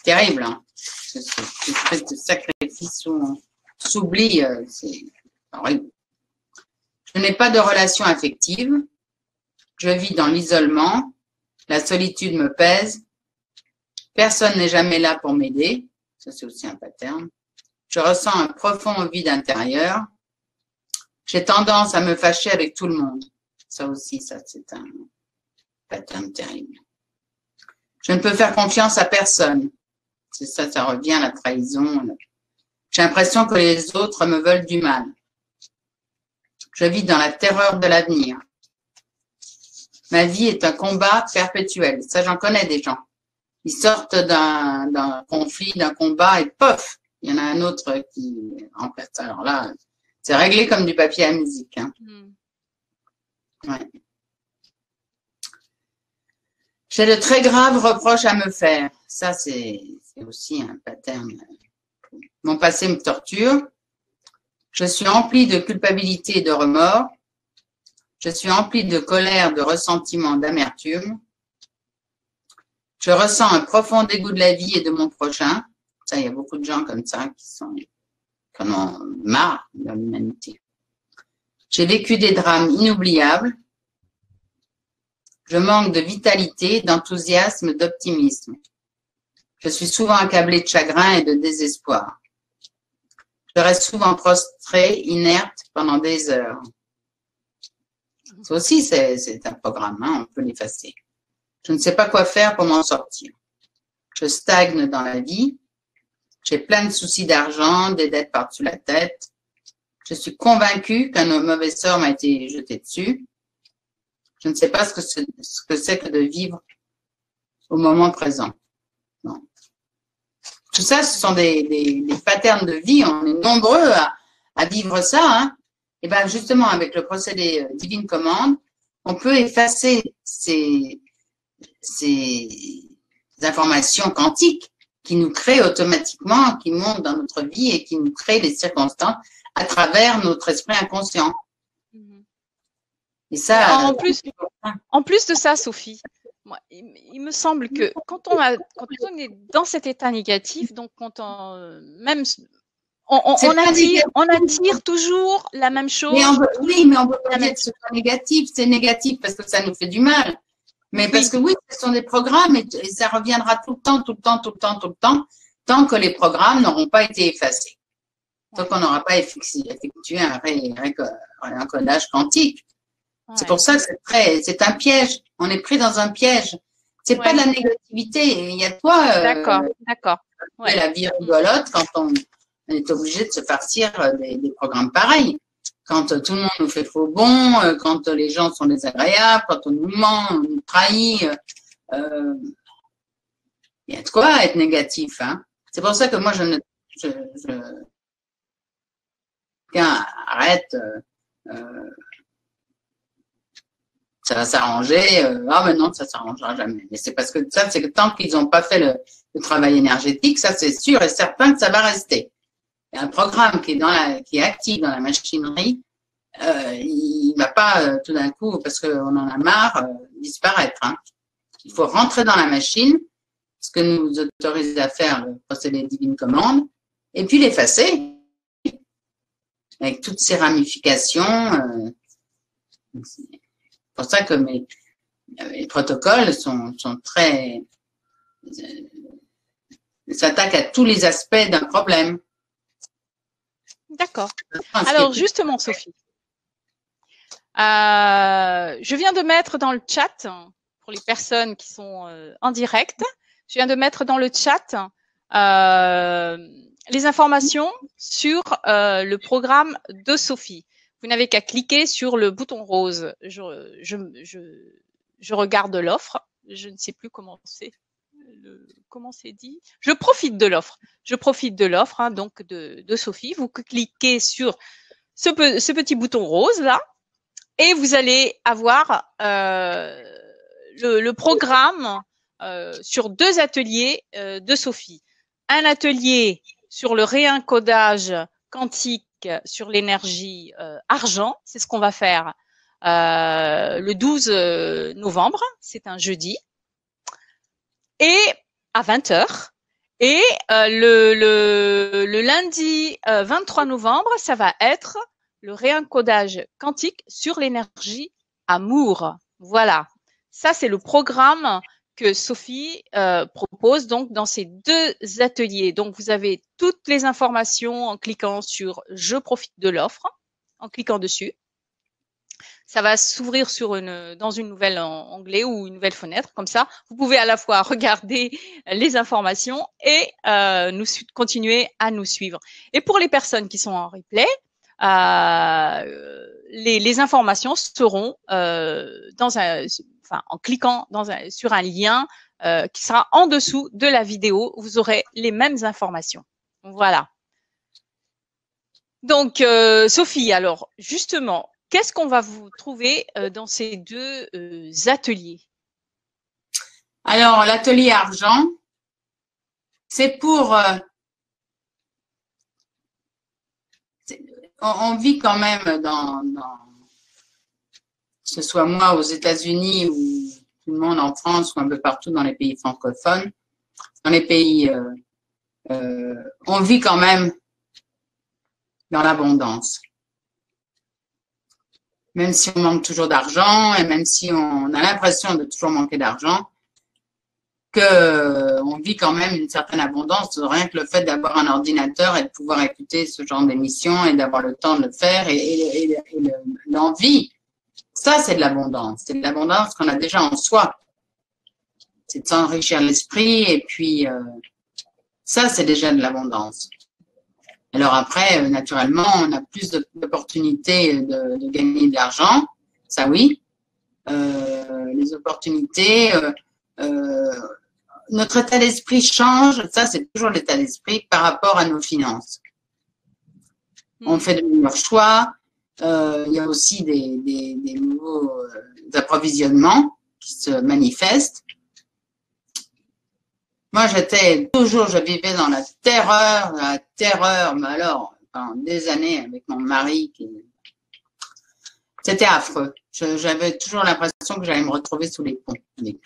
terrible. Hein. Cette espèce de sacrifice où on s'oublie, c'est horrible. Je n'ai pas de relation affective. Je vis dans l'isolement. La solitude me pèse. Personne n'est jamais là pour m'aider. Ça, c'est aussi un pattern. Je ressens un profond vide intérieur. J'ai tendance à me fâcher avec tout le monde. Ça aussi, ça, c'est un pattern terrible. Je ne peux faire confiance à personne. C'est ça, ça revient à la trahison. J'ai l'impression que les autres me veulent du mal. Je vis dans la terreur de l'avenir. Ma vie est un combat perpétuel. Ça, j'en connais des gens. Ils sortent d'un conflit, d'un combat et pof, il y en a un autre qui remplace. Alors là, c'est réglé comme du papier à musique. Hein. Ouais. J'ai de très graves reproches à me faire. Ça, c'est aussi un pattern. Mon passé me torture. Je suis emplie de culpabilité et de remords. Je suis emplie de colère, de ressentiment, d'amertume. Je ressens un profond dégoût de la vie et de mon prochain. Ça, il y a beaucoup de gens comme ça qui en ont marre de l'humanité. J'ai vécu des drames inoubliables. Je manque de vitalité, d'enthousiasme, d'optimisme. Je suis souvent accablée de chagrin et de désespoir. Je reste souvent prostrée, inerte pendant des heures. Ça aussi, c'est un programme, hein, on peut l'effacer. Je ne sais pas quoi faire pour m'en sortir. Je stagne dans la vie. J'ai plein de soucis d'argent, des dettes par-dessus la tête. Je suis convaincue qu'un mauvais sort m'a été jeté dessus. Je ne sais pas ce que c'est que de vivre au moment présent. Non. Tout ça, ce sont des patterns de vie. On est nombreux à vivre ça. Hein. Et bien, justement, avec le procédé Divine Commande, on peut effacer ces informations quantiques qui nous créent automatiquement, qui montent dans notre vie et qui nous créent les circonstances à travers notre esprit inconscient. Et ça, en plus de ça, Sophie, moi, il me semble que quand on est dans cet état négatif, donc quand on attire toujours la même chose. Mais on peut pas dire que ce soit négatif. C'est négatif parce que ça nous fait du mal. Mais parce que oui, ce sont des programmes et ça reviendra tout le temps, tant que les programmes n'auront pas été effacés. Tant qu'on n'aura pas effectué un encodage quantique. Ouais. C'est pour ça que c'est un piège. On est pris dans un piège. C'est pas de la négativité. Il y a toi. D'accord. Ouais. La vie rigolote quand on est obligé de se farcir des programmes pareils. Quand tout le monde nous fait faux bon, quand les gens sont désagréables, quand on nous ment, on nous trahit, il y a de quoi être négatif. Hein. C'est pour ça que moi, arrête. ça va s'arranger. Ah mais non, ça s'arrangera jamais. Mais c'est parce que ça, c'est que tant qu'ils n'ont pas fait le travail énergétique, ça c'est sûr et certain que ça va rester. Et un programme qui est actif dans la machinerie, il ne va pas tout d'un coup, parce qu'on en a marre, disparaître. Hein. Il faut rentrer dans la machine, ce que nous autorise à faire le procédé divine commande, et puis l'effacer avec toutes ces ramifications. C'est pour ça que mes protocoles sont très s'attaquent à tous les aspects d'un problème. D'accord. Alors justement, Sophie, je viens de mettre dans le chat, pour les personnes qui sont en direct, je viens de mettre dans le chat les informations sur le programme de Sophie. Vous n'avez qu'à cliquer sur le bouton rose. Je regarde l'offre. Je ne sais plus comment c'est. Comment c'est dit? Je profite de l'offre. Je profite de l'offre hein, donc de Sophie. Vous cliquez sur ce petit bouton rose là et vous allez avoir le programme sur 2 ateliers de Sophie. Un atelier sur le réencodage quantique sur l'énergie argent, c'est ce qu'on va faire le 12 novembre, c'est un jeudi, et à 20h. Et le lundi 23 novembre, ça va être le réencodage quantique sur l'énergie amour. Voilà, ça c'est le programme que Sophie propose donc dans ces 2 ateliers. Donc vous avez toutes les informations en cliquant sur « Je profite de l'offre », en cliquant dessus. Ça va s'ouvrir dans une nouvelle onglet ou une nouvelle fenêtre. Comme ça, vous pouvez à la fois regarder les informations et continuer à nous suivre. Et pour les personnes qui sont en replay, les informations seront en cliquant sur un lien qui sera en dessous de la vidéo. Vous aurez les mêmes informations. Voilà. Donc, Sophie, alors justement, qu'est-ce qu'on va vous trouver dans ces 2 ateliers? Alors, l'atelier argent, c'est pour… on vit quand même que ce soit moi aux États-Unis ou tout le monde en France ou un peu partout dans les pays francophones, dans les pays… on vit quand même dans l'abondance. Même si on manque toujours d'argent et même si on a l'impression de toujours manquer d'argent, qu'on vit quand même une certaine abondance, rien que le fait d'avoir un ordinateur et de pouvoir écouter ce genre d'émission et d'avoir le temps de le faire et l'envie, ça c'est de l'abondance. C'est de l'abondance qu'on a déjà en soi. C'est de s'enrichir l'esprit et puis ça c'est déjà de l'abondance. Alors après, naturellement, on a plus d'opportunités de gagner de l'argent, ça oui. Les opportunités, notre état d'esprit change, ça c'est toujours l'état d'esprit par rapport à nos finances. On fait de meilleurs choix, il y a aussi des nouveaux approvisionnements qui se manifestent. Moi, je vivais dans la terreur, mais alors, pendant des années avec mon mari, c'était affreux. J'avais toujours l'impression que j'allais me retrouver sous les ponts avec lui.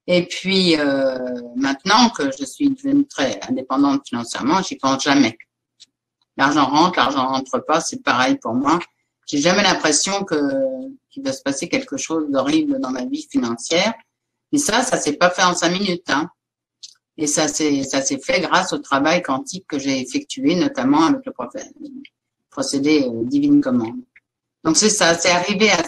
Et puis, maintenant que je suis devenue très indépendante financièrement, j'y pense jamais. L'argent rentre pas, c'est pareil pour moi. J'ai jamais l'impression qu'il va se passer quelque chose d'horrible dans ma vie financière. Mais ça s'est pas fait en 5 minutes, hein. Et ça s'est fait grâce au travail quantique que j'ai effectué, notamment avec le procédé divine commande. Donc c'est ça, c'est arrivé à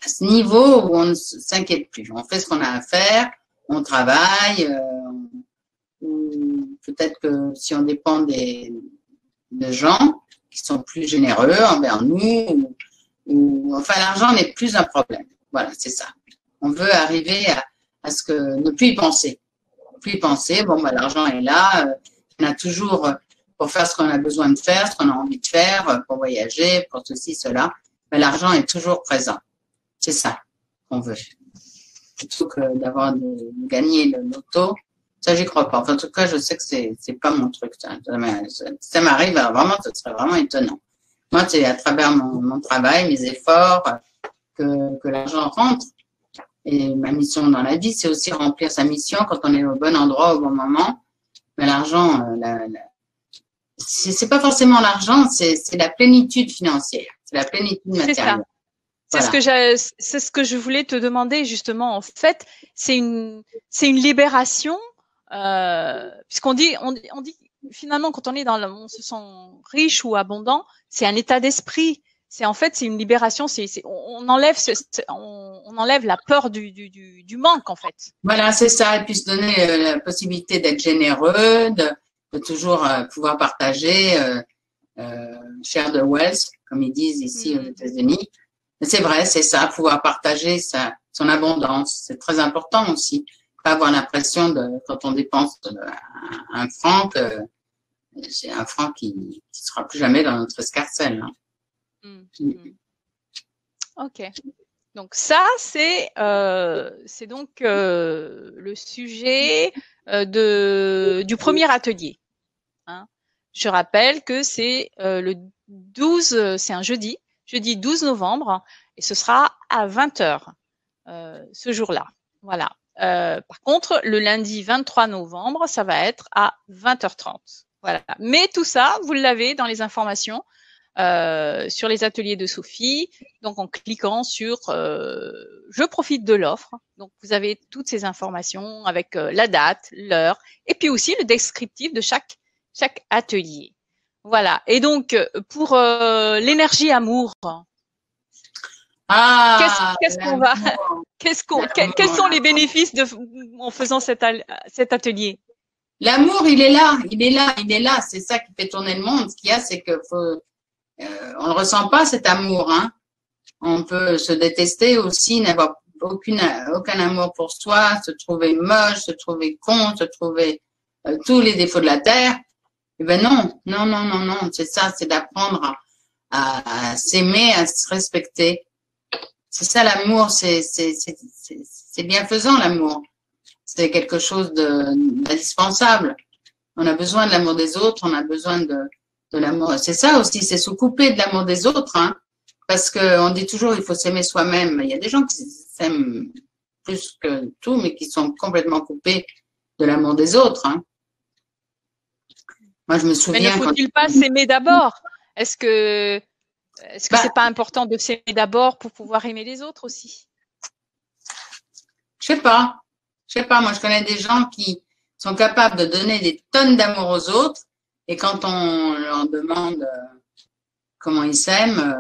ce niveau où on ne s'inquiète plus. On fait ce qu'on a à faire, on travaille, ou peut-être que si on dépend de gens qui sont plus généreux envers nous, enfin l'argent n'est plus un problème. Voilà, c'est ça. On veut arriver à ce que ne plus y penser. Plus y penser, bon, bah, l'argent est là, on a toujours pour faire ce qu'on a besoin de faire, ce qu'on a envie de faire, pour voyager, pour ceci, cela. ben, l'argent est toujours présent. C'est ça qu'on veut. Plutôt que d'avoir de gagner le loto, ça j'y crois pas. Enfin, en tout cas, je sais que c'est pas mon truc. Ça m'arrive, vraiment, ce serait vraiment étonnant. Moi, c'est à travers mon travail, mes efforts, que l'argent rentre. Et ma mission dans la vie, c'est aussi remplir sa mission quand on est au bon endroit, au bon moment. Mais l'argent, c'est pas forcément l'argent, c'est la plénitude financière, c'est la plénitude matérielle. Voilà. C'est ce que je voulais te demander justement. En fait, c'est une libération, puisqu'on dit finalement quand on est on se sent riche ou abondant, c'est un état d'esprit. C'est une libération. On enlève on enlève la peur du manque en fait. Voilà, c'est ça. Et puis se donner la possibilité d'être généreux, de toujours pouvoir partager, share the wealth, comme ils disent ici aux États-Unis. C'est vrai, c'est ça, pouvoir partager son abondance. C'est très important aussi. Pas avoir l'impression quand on dépense un franc, que c'est un franc qui sera plus jamais dans notre escarcelle. Hein. Ok. Donc ça, c'est donc le sujet du premier atelier. Hein. Je rappelle que c'est le 12, c'est un jeudi 12 novembre, et ce sera à 20h ce jour-là. Voilà. Par contre, le lundi 23 novembre, ça va être à 20h30. Voilà. Mais tout ça, vous l'avez dans les informations sur les ateliers de Sophie, donc en cliquant sur je profite de l'offre. Donc vous avez toutes ces informations avec la date, l'heure, et puis aussi le descriptif de chaque atelier. Voilà. Et donc pour l'énergie amour, quels sont les bénéfices en faisant cet atelier? L'amour, il est là. C'est ça qui fait tourner le monde. Ce qu'il y a, c'est que on ne ressent pas cet amour. Hein. On peut se détester aussi, n'avoir aucun amour pour soi, se trouver moche, se trouver con, se trouver tous les défauts de la terre. Eh ben non. C'est ça, c'est d'apprendre à s'aimer, à se respecter. C'est ça l'amour, c'est bienfaisant l'amour. C'est quelque chose d'indispensable. On a besoin de l'amour des autres, on a besoin de l'amour. C'est ça aussi, c'est se couper de l'amour des autres, hein, parce qu'on dit toujours il faut s'aimer soi-même. Il y a des gens qui s'aiment plus que tout, mais qui sont complètement coupés de l'amour des autres. Hein. Moi, je me souviens. Mais ne faut-il pas s'aimer d'abord? Est-ce que c'est pas important de s'aimer d'abord pour pouvoir aimer les autres aussi? Je sais pas. Moi, je connais des gens qui sont capables de donner des tonnes d'amour aux autres, et quand on leur demande comment ils s'aiment,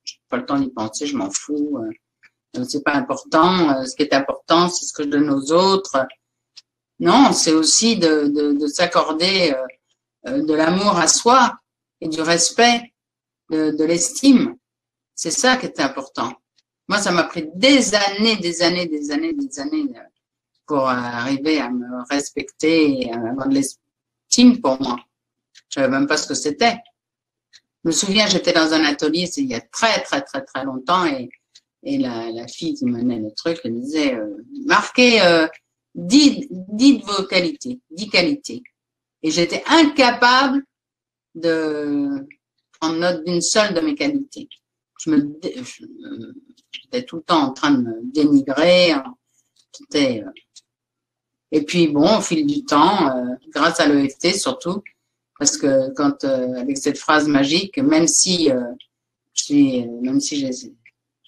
j'ai pas le temps d'y penser, je m'en fous. C'est pas important. Ce qui est important, c'est ce que je donne aux autres. Non, c'est aussi de s'accorder de l'amour à soi et du respect, de l'estime. C'est ça qui est important. Moi, ça m'a pris des années pour arriver à me respecter et à avoir de l'estime pour moi. Je savais même pas ce que c'était. Je me souviens, j'étais dans un atelier, c'est il y a très longtemps, et la fille qui menait le truc, elle me disait, marquez, dites vos qualités, 10 qualités. Et j'étais incapable de prendre note d'une seule de mes qualités. J'étais tout le temps en train de me dénigrer. Et puis bon, au fil du temps, grâce à l'EFT surtout, parce que quand avec cette phrase magique, même si j'ai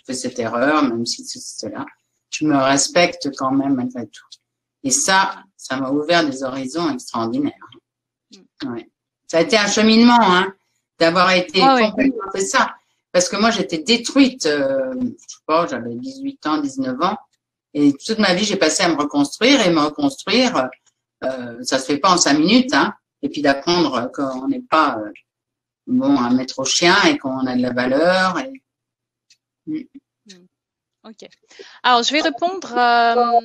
fait cette erreur, même si c'est cela, je me respecte quand même malgré tout. Et ça m'a ouvert des horizons extraordinaires. Ouais. Ça a été un cheminement, hein, d'avoir été complètement fait ça. Parce que moi, j'étais détruite, je sais pas, j'avais 18 ans, 19 ans. Et toute ma vie, j'ai passé à me reconstruire, et me reconstruire, ça se fait pas en 5 minutes, hein. Et puis d'apprendre qu'on n'est pas bon à mettre au chien et qu'on a de la valeur. Ok. Alors, je vais répondre à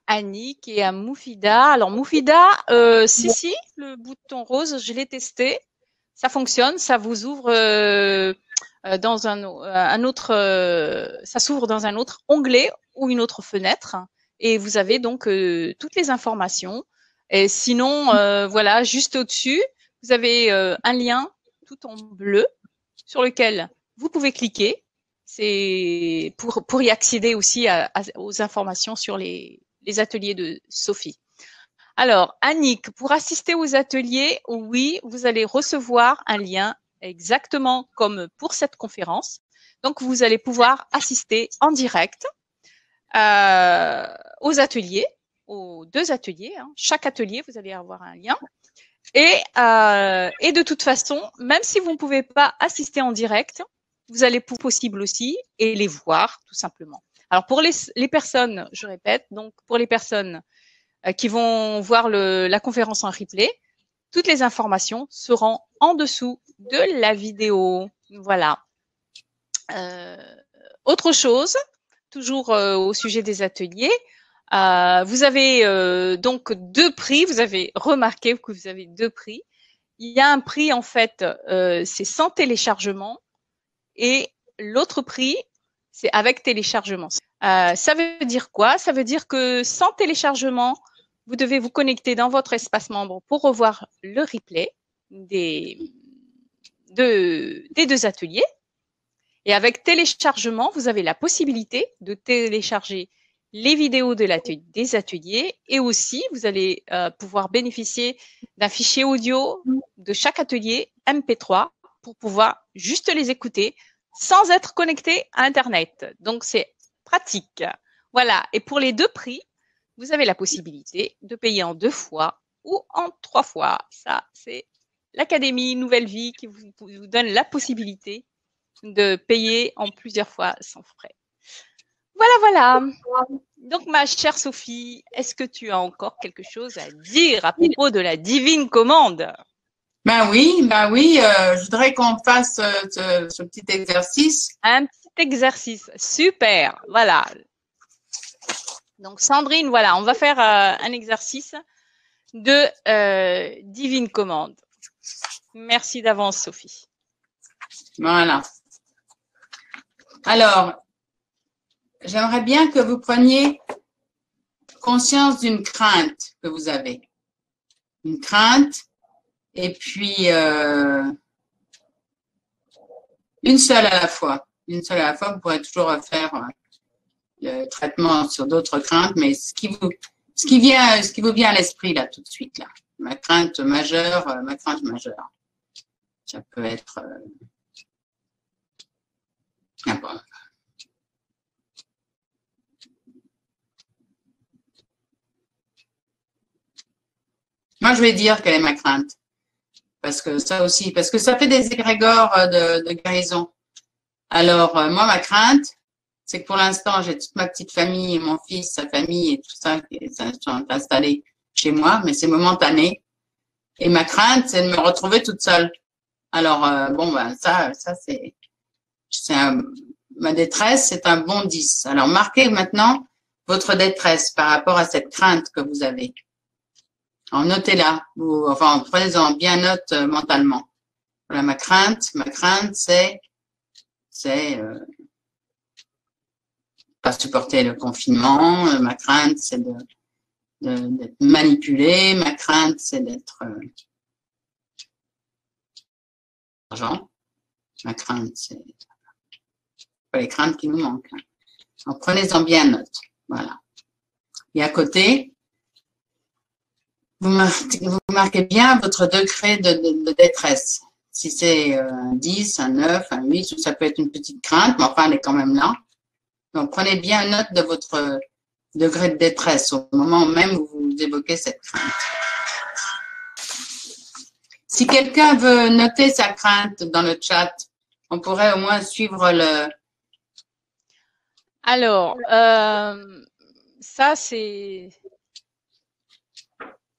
Annick et à Moufida. Alors, Moufida, si, le bouton rose, je l'ai testé. Ça fonctionne, ça vous ouvre dans un autre, ça s'ouvre dans un autre onglet ou une autre fenêtre, et vous avez donc toutes les informations. Et sinon, voilà, juste au-dessus, vous avez un lien tout en bleu sur lequel vous pouvez cliquer. C'est pour y accéder aussi aux informations sur les ateliers de Sophie. Alors, Annick, pour assister aux ateliers, oui, vous allez recevoir un lien exactement comme pour cette conférence. Donc, vous allez pouvoir assister en direct aux ateliers, aux 2 ateliers. Hein. Chaque atelier, vous allez avoir un lien. Et de toute façon, même si vous ne pouvez pas assister en direct, vous allez possible aussi et les voir tout simplement. Alors pour les personnes, je répète, donc pour les personnes qui vont voir la conférence en replay, toutes les informations seront en dessous de la vidéo. Voilà. Autre chose, toujours au sujet des ateliers, vous avez donc 2 prix. Vous avez remarqué que vous avez 2 prix. Il y a un prix en fait, c'est sans téléchargement, et l'autre prix, c'est avec téléchargement. Ça veut dire quoi? Ça veut dire que sans téléchargement, vous devez vous connecter dans votre espace membre pour revoir le replay des 2 ateliers. Et avec téléchargement, vous avez la possibilité de télécharger les vidéos des ateliers, et aussi vous allez pouvoir bénéficier d'un fichier audio de chaque atelier MP3 pour pouvoir juste les écouter sans être connecté à Internet. Donc, c'est pratique. Voilà. Et pour les 2 prix, vous avez la possibilité de payer en 2 fois ou en 3 fois. Ça, c'est l'Académie Nouvelle Vie qui vous donne la possibilité de payer en plusieurs fois sans frais. Voilà, voilà. Donc, ma chère Sophie, est-ce que tu as encore quelque chose à dire à propos de la divine commande? Ben oui, je voudrais qu'on fasse ce petit exercice. Un petit exercice, super, voilà. Donc Sandrine, voilà, on va faire un exercice de divine commande. Merci d'avance, Sophie. Voilà. Alors, j'aimerais bien que vous preniez conscience d'une crainte que vous avez. Une crainte. Et puis, une seule à la fois. Une seule à la fois, vous pourrez toujours faire le traitement sur d'autres craintes, mais ce qui vous vient à l'esprit là tout de suite là. Ma crainte majeure. Ça peut être n'importe. Moi, je vais dire quelle est ma crainte. Parce que ça fait des égrégores de guérison. Alors, moi, ma crainte, c'est que pour l'instant, j'ai toute ma petite famille, mon fils, sa famille et tout ça qui sont installés chez moi, mais c'est momentané. Et ma crainte, c'est de me retrouver toute seule. Alors, ça c'est ma détresse, c'est un bon 10. Alors, marquez maintenant votre détresse par rapport à cette crainte que vous avez. Alors, notez-la, prenez-en bien note mentalement. Voilà, ma crainte, c'est pas supporter le confinement. Ma crainte, c'est d'être manipulé. Ma crainte, c'est d'être argent. Ma crainte, c'est pas les craintes qui nous manquent. Hein. Donc, prenez-en bien note. Voilà. Et à côté, vous marquez bien votre degré de détresse. Si c'est un 10, un 9, un 8, ça peut être une petite crainte, mais enfin, elle est quand même là. Donc, prenez bien note de votre degré de détresse au moment même où vous évoquez cette crainte. Si quelqu'un veut noter sa crainte dans le chat, on pourrait au moins suivre le... Alors, ça, c'est...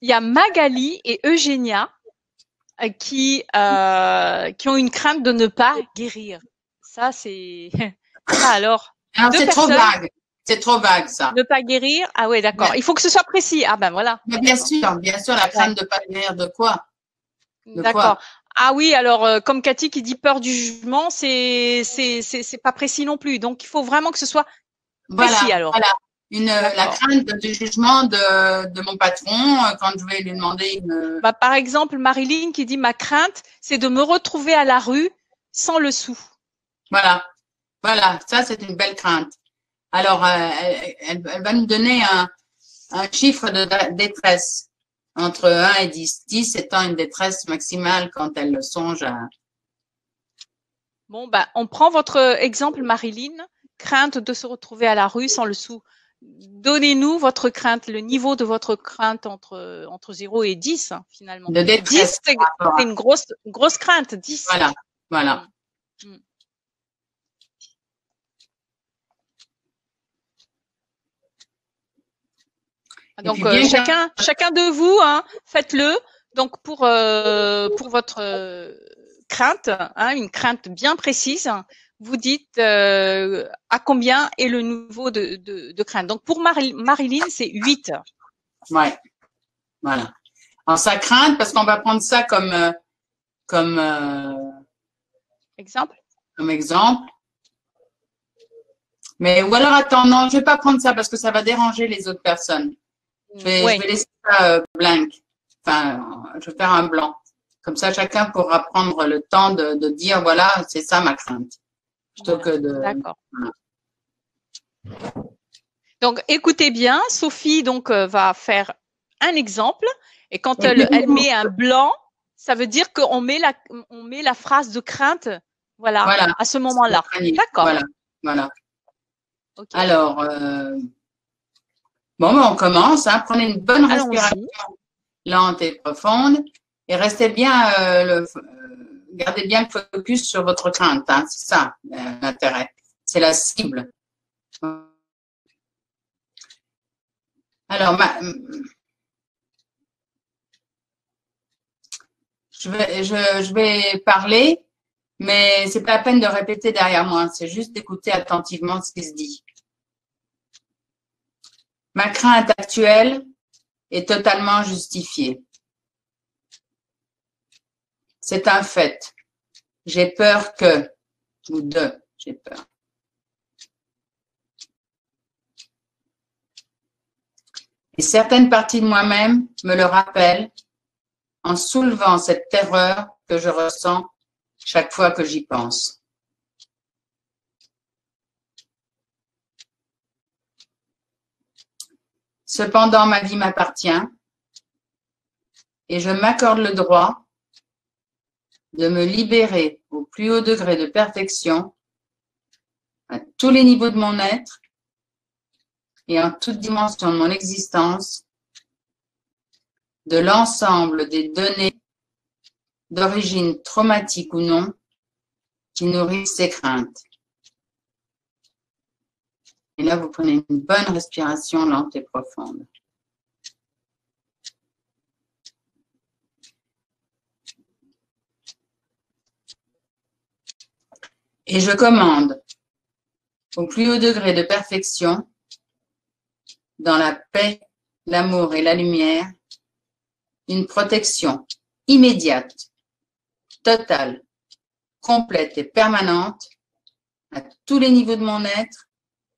Il y a Magali et Eugénia qui ont une crainte de ne pas guérir. Ça, c'est... Ça, alors c'est trop vague. C'est trop vague, ça. Ne pas guérir? Ah ouais, d'accord. Il faut que ce soit précis. Ah ben voilà. Mais bien sûr, la crainte de ne pas guérir de quoi? D'accord. Ah oui, alors comme Cathy qui dit peur du jugement, c'est pas précis non plus. Donc il faut vraiment que ce soit précis Voilà, alors. voilà. La D'accord. crainte du jugement de mon patron quand je vais lui demander une. Bah, par exemple, Marilyn qui dit ma crainte, c'est de me retrouver à la rue sans le sou. Voilà, voilà. Ça, c'est une belle crainte. Alors, elle va nous donner un chiffre de détresse entre 1 et 10. 10 étant une détresse maximale quand elle songe à. Bon, bah, on prend votre exemple, Marilyn, crainte de se retrouver à la rue sans le sou. Donnez-nous votre crainte, le niveau de votre crainte entre 0 et 10, hein, finalement. De 10, détresse c'est par rapport à. une grosse crainte, 10. Voilà, voilà. Mm, mm. Et Donc, puis bien chacun de vous, hein, faites-le. Donc, pour votre crainte, hein, une crainte bien précise, vous dites à combien est le niveau de crainte. Donc, pour Marilyn, c'est 8. ouais, voilà. Alors, sa crainte, parce qu'on va prendre ça comme, Exemple? comme exemple. Mais, ou alors, attends, non, je vais pas prendre ça parce que ça va déranger les autres personnes. Je Oui. vais laisser ça blank. Enfin, je vais faire un blanc. Comme ça, chacun pourra prendre le temps de dire, voilà, c'est ça ma crainte. Plutôt Voilà. que de. D'accord. Voilà. Donc, écoutez bien, Sophie donc va faire un exemple et quand Et puis, elle met un blanc, ça veut dire qu'on met on met la phrase de crainte, voilà, voilà. à ce moment-là. D'accord. Voilà, voilà. Ok. Alors, bon, ben, on commence. Hein. Prenez une bonne respiration Allons-y. lente et profonde et restez bien, gardez bien le focus sur votre crainte. Hein. C'est ça l'intérêt. C'est la cible. Alors, je vais parler, mais c'est pas la peine de répéter derrière moi. C'est juste d'écouter attentivement ce qui se dit. Ma crainte actuelle est totalement justifiée. C'est un fait. J'ai peur que, ou de, j'ai peur. Et certaines parties de moi-même me le rappellent en soulevant cette terreur que je ressens chaque fois que j'y pense. Cependant, ma vie m'appartient et je m'accorde le droit de me libérer au plus haut degré de perfection à tous les niveaux de mon être et en toute dimension de mon existence de l'ensemble des données d'origine traumatique ou non qui nourrissent ces craintes. Et là, vous prenez une bonne respiration lente et profonde. Et je commande au plus haut degré de perfection, dans la paix, l'amour et la lumière, une protection immédiate, totale, complète et permanente à tous les niveaux de mon être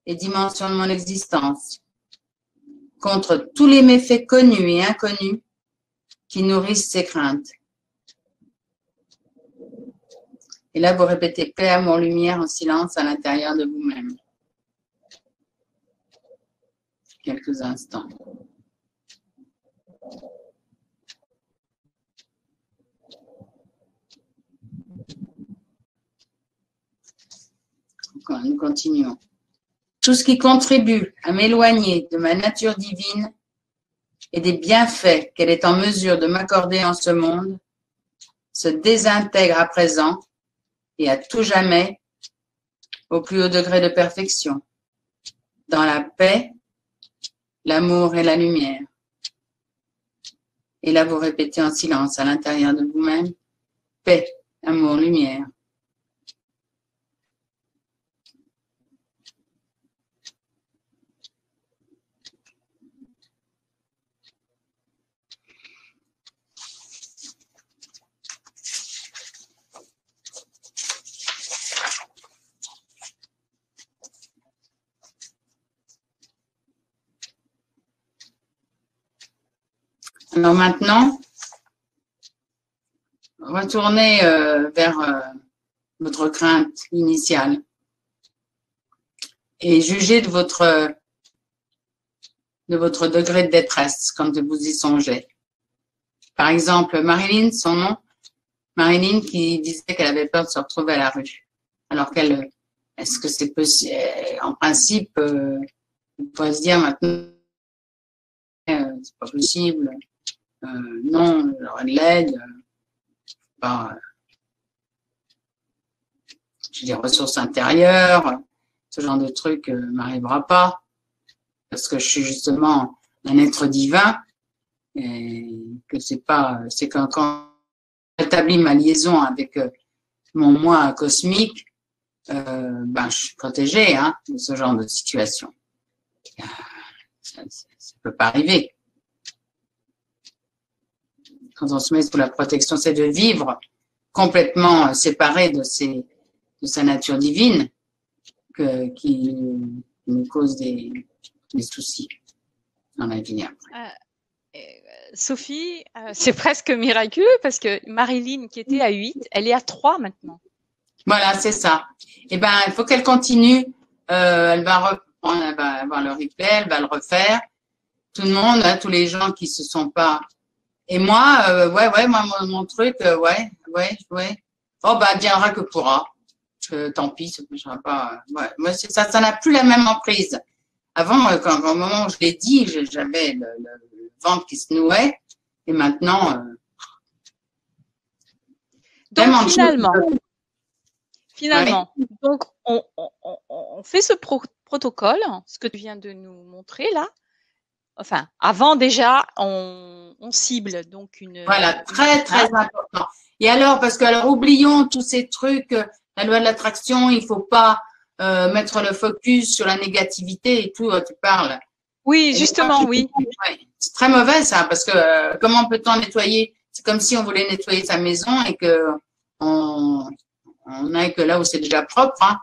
et dimensions de mon existence, contre tous les méfaits connus et inconnus qui nourrissent ces craintes. Et là, vous répétez paix, amour, lumière en silence à l'intérieur de vous-même. Quelques instants. Nous continuons. Tout ce qui contribue à m'éloigner de ma nature divine et des bienfaits qu'elle est en mesure de m'accorder en ce monde se désintègre à présent et à tout jamais au plus haut degré de perfection, dans la paix, l'amour et la lumière. Et là, vous répétez en silence à l'intérieur de vous-même, paix, amour, lumière. Alors maintenant, retournez vers votre crainte initiale et jugez de votre degré de détresse quand vous y songez. Par exemple, Marilyn, son nom, Marilyn qui disait qu'elle avait peur de se retrouver à la rue. Alors est-ce que c'est possible? En principe, on pourrait se dire maintenant, c'est pas possible. Non, j'aurais de l'aide. J'ai des ressources intérieures. Ce genre de truc m'arrivera pas. Parce que je suis justement un être divin. Et que c'est quand j'établis ma liaison avec mon moi cosmique, je suis protégée de ce genre de situation. Ça peut pas arriver. Quand on se met sous la protection, c'est de vivre complètement séparé de sa nature divine qui nous cause des soucis dans la vie après. Sophie, c'est presque miraculeux parce que Marilyn, qui était à 8, elle est à 3 maintenant. Voilà, c'est ça. Eh ben, il faut qu'elle continue. Elle va reprendre, elle va avoir le replay, elle va le refaire. Tout le monde, tous les gens qui se sont pas. Et moi, moi, mon truc, ouais. Oh, viendra que pourra. Tant pis, ça ne sera pas. Ouais, moi, ça n'a plus la même emprise. Avant, au moment où je l'ai dit, j'avais le ventre qui se nouait. Et maintenant, donc finalement, ouais. Donc on fait ce protocole, ce que tu viens de nous montrer là. Enfin, avant déjà, on cible donc une. Voilà, très important. Et alors, oublions tous ces trucs, la loi de l'attraction, il faut pas mettre le focus sur la négativité et tout, tu parles. Oui, justement, oui. Ouais, c'est très mauvais ça, parce que comment peut-on nettoyer? C'est comme si on voulait nettoyer sa maison et que on aille que là où c'est déjà propre.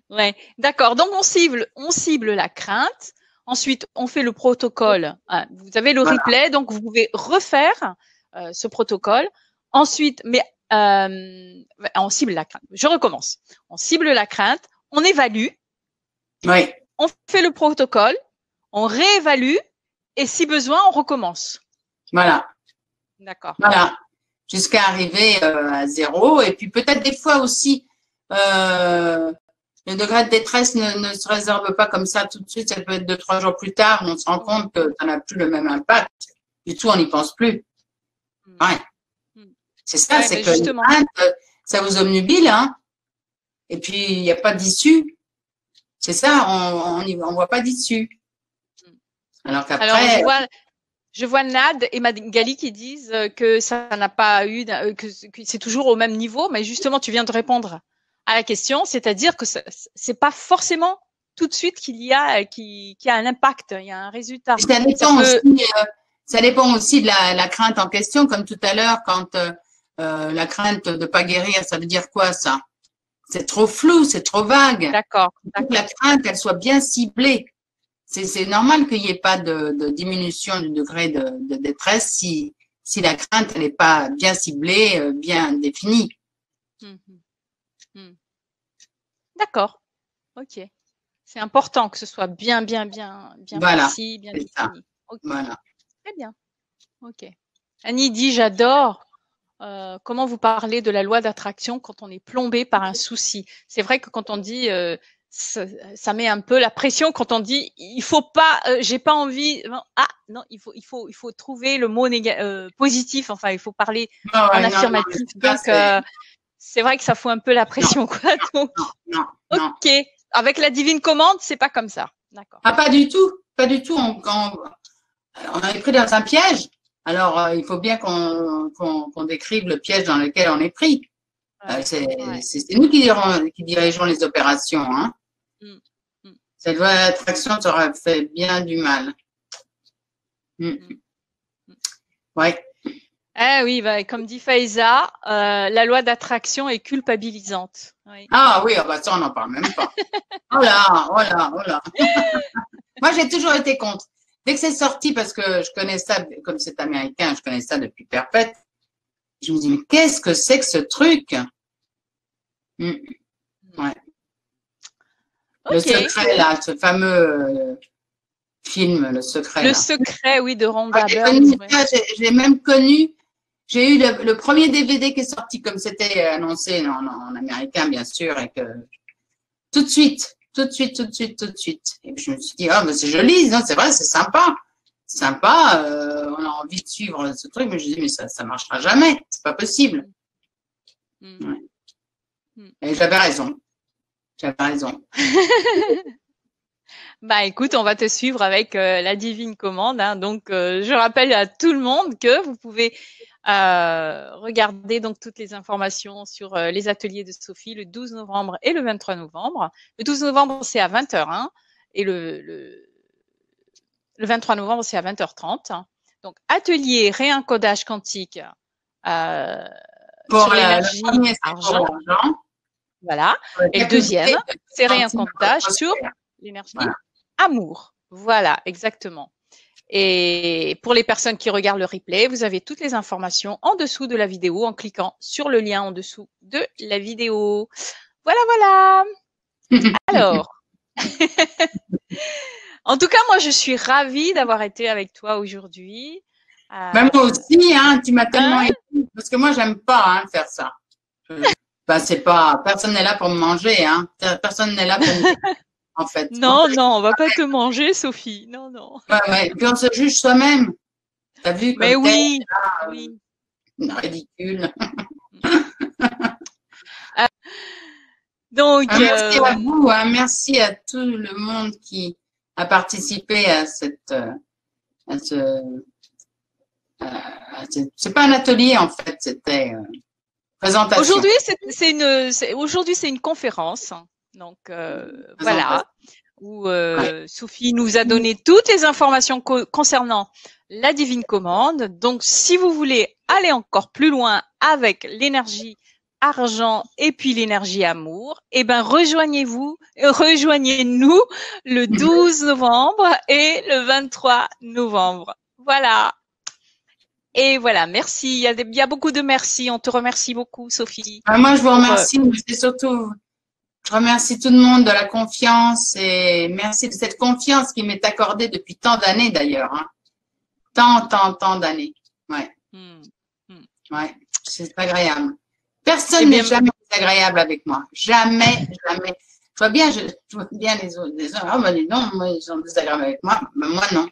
Ouais, d'accord. Donc on cible la crainte. Ensuite, on fait le protocole. Vous avez le replay, donc vous pouvez refaire ce protocole. Ensuite, on cible la crainte. Je recommence. On cible la crainte, on évalue. Oui. On fait le protocole, on réévalue et si besoin, on recommence. Voilà. D'accord. Voilà. Jusqu'à arriver à 0. Et puis peut-être des fois aussi, le degré de détresse ne se réserve pas comme ça tout de suite. Ça peut être 2-3 jours plus tard. On se rend compte que ça n'a plus le même impact. Du tout, on n'y pense plus. Ouais. C'est ça, c'est que justement, ça vous obnubile, Et puis, il n'y a pas d'issue. C'est ça, on voit pas d'issue. Alors qu'après. Je vois Nad et Magali qui disent que ça n'a pas eu, que c'est toujours au même niveau, mais justement, tu viens de répondre à la question, c'est-à-dire que c'est pas forcément tout de suite qu'il y a un impact, il y a un résultat. Ça dépend aussi de la crainte en question, comme tout à l'heure, quand la crainte de pas guérir, ça veut dire quoi ça? C'est trop flou, c'est trop vague. D'accord. La crainte, qu'elle soit bien ciblée. C'est normal qu'il n'y ait pas de diminution du degré de détresse si la crainte n'est pas bien ciblée, bien définie. D'accord. Ok. C'est important que ce soit bien précis, bien défini. Okay. Voilà. Très bien. Ok. Annie dit j'adore. Comment vous parlez de la loi d'attraction quand on est plombé par un souci. C'est vrai que quand on dit ça met un peu la pression quand on dit il faut pas, j'ai pas envie. Non, il faut trouver le mot positif. Enfin, il faut parler en affirmatif. Donc c'est vrai que ça fout un peu la pression, quoi. Donc, ok. Avec la divine commande, c'est pas comme ça. D'accord. Ah, pas du tout, pas du tout. On est pris dans un piège. Alors, il faut bien qu'on décrive le piège dans lequel on est pris. C'est nous qui dirigeons les opérations. Cette loi d'attraction t'aura fait bien du mal. Ouais. Oui, comme dit Faiza, la loi d'attraction est culpabilisante. Oui. Ah oui, ça on n'en parle même pas. Oh là. Moi, j'ai toujours été contre. dès que c'est sorti, parce que je connais ça, comme c'est américain, je connais ça depuis perpète, je me dis, mais qu'est-ce que c'est que ce truc? Ouais. Le secret, là, ce fameux film, Le secret. Le secret, oui, de Rhonda Byrne. Ouais. J'ai même connu, j'ai eu le premier DVD qui est sorti, comme c'était annoncé en américain, bien sûr, et que tout de suite. Et puis je me suis dit, oh, mais c'est joli, non, c'est vrai, c'est sympa. Sympa, on a envie de suivre ce truc, mais je dis, mais ça marchera jamais, c'est pas possible. Ouais. Et j'avais raison. Bah écoute, on va te suivre avec la divine commande. Hein. Donc, je rappelle à tout le monde que vous pouvez regarder donc toutes les informations sur les ateliers de Sophie le 12 novembre et le 23 novembre. Le 12 novembre, c'est à 20h. Hein, et le 23 novembre, c'est à 20h30. Donc, atelier réencodage quantique sur l'énergie argent. Voilà. Et le deuxième, c'est réencodage sur l'énergie amour. Voilà, exactement. Et pour les personnes qui regardent le replay, vous avez toutes les informations en dessous de la vidéo en cliquant sur le lien en dessous de la vidéo. Voilà. Alors, en tout cas, moi, je suis ravie d'avoir été avec toi aujourd'hui. Moi aussi, hein, tu m'as tellement aidé, parce que moi, j'aime pas faire ça. C'est pas, personne n'est là pour me manger, hein. Personne n'est là pour me en fait. Non, on va pas te manger, Sophie. Non. Ouais. Et puis on se juge soi-même. T'as vu comme mais oui. Ridicule. Donc, merci à vous, hein, merci à tout le monde qui a participé à c'est pas un atelier en fait, c'était présentation. Aujourd'hui, c'est une conférence. Donc, voilà, où Sophie nous a donné toutes les informations concernant la divine commande. Donc, si vous voulez aller encore plus loin avec l'énergie argent et puis l'énergie amour, rejoignez-nous le 12 novembre et le 23 novembre. Voilà. Et voilà, merci. Il y a beaucoup de merci. On te remercie beaucoup, Sophie. Moi, je vous remercie. C'est surtout, je remercie tout le monde de la confiance et merci de cette confiance qui m'est accordée depuis tant d'années d'ailleurs. Hein. Tant d'années. Ouais. Ouais, c'est agréable. Personne n'est jamais désagréable avec moi. Jamais. Je vois bien les autres. Oh, mais non, moi, ils sont désagréables avec moi. Mais moi, non.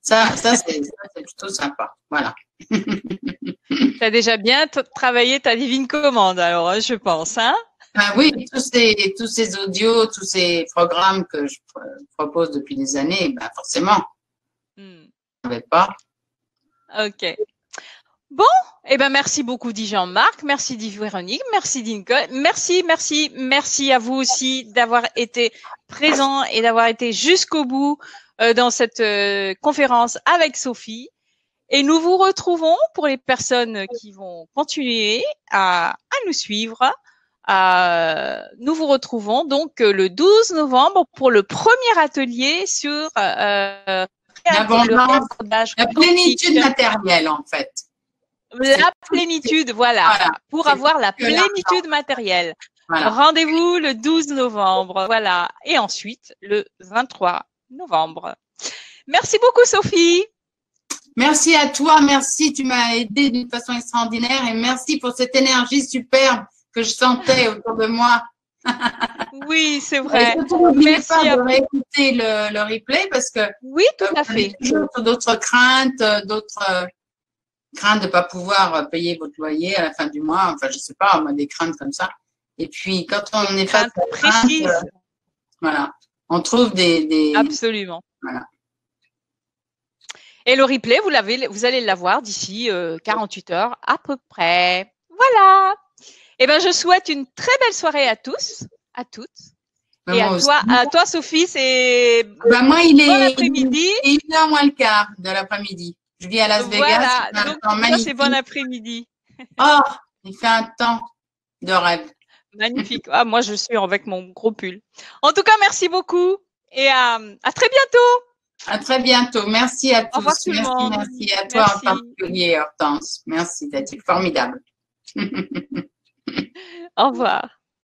Ça c'est plutôt sympa. Voilà. Tu as déjà bien travaillé ta divine commande, alors, je pense, hein? Oui, tous ces audios, tous ces programmes que je propose depuis des années, forcément. Je ne savais pas. Ok. Bon, merci beaucoup, dit Jean-Marc. Merci, dit Véronique. Merci, dit Nicole. Merci à vous aussi d'avoir été présents et d'avoir été jusqu'au bout dans cette conférence avec Sophie. Et nous vous retrouvons pour les personnes qui vont continuer à nous suivre. Nous vous retrouvons donc le 12 novembre pour le premier atelier sur la plénitude matérielle, en fait. La plénitude, voilà. Pour avoir la plénitude matérielle. Voilà. Rendez-vous le 12 novembre, voilà. Et ensuite, le 23 novembre. Merci beaucoup, Sophie. Merci à toi, merci. Tu m'as aidé d'une façon extraordinaire et merci pour cette énergie superbe que je sentais autour de moi. Oui, c'est vrai. N'oubliez pas de réécouter le replay parce que oui, tout à fait. D'autres craintes, crainte de ne pas pouvoir payer votre loyer à la fin du mois. Enfin, je sais pas, moi, des craintes comme ça. Et puis, quand on est face à précises, voilà, on trouve des… Absolument. Voilà. Et le replay, vous allez l'avoir d'ici 48 heures à peu près. Voilà. Je souhaite une très belle soirée à tous, à toutes. Et à toi, Sophie, c'est moi, il est bon après-midi. 1h moins le quart de l'après-midi. Je vis à Las Vegas. Voilà, donc ça, c'est bon après-midi. Oh, il fait un temps de rêve. Magnifique. Moi, je suis avec mon gros pull. En tout cas, merci beaucoup et à très bientôt. À très bientôt. Merci à Au revoir tous. tout le Merci, monde. merci à toi Merci. en particulier, Hortense. Merci, t'as été formidable. Au revoir.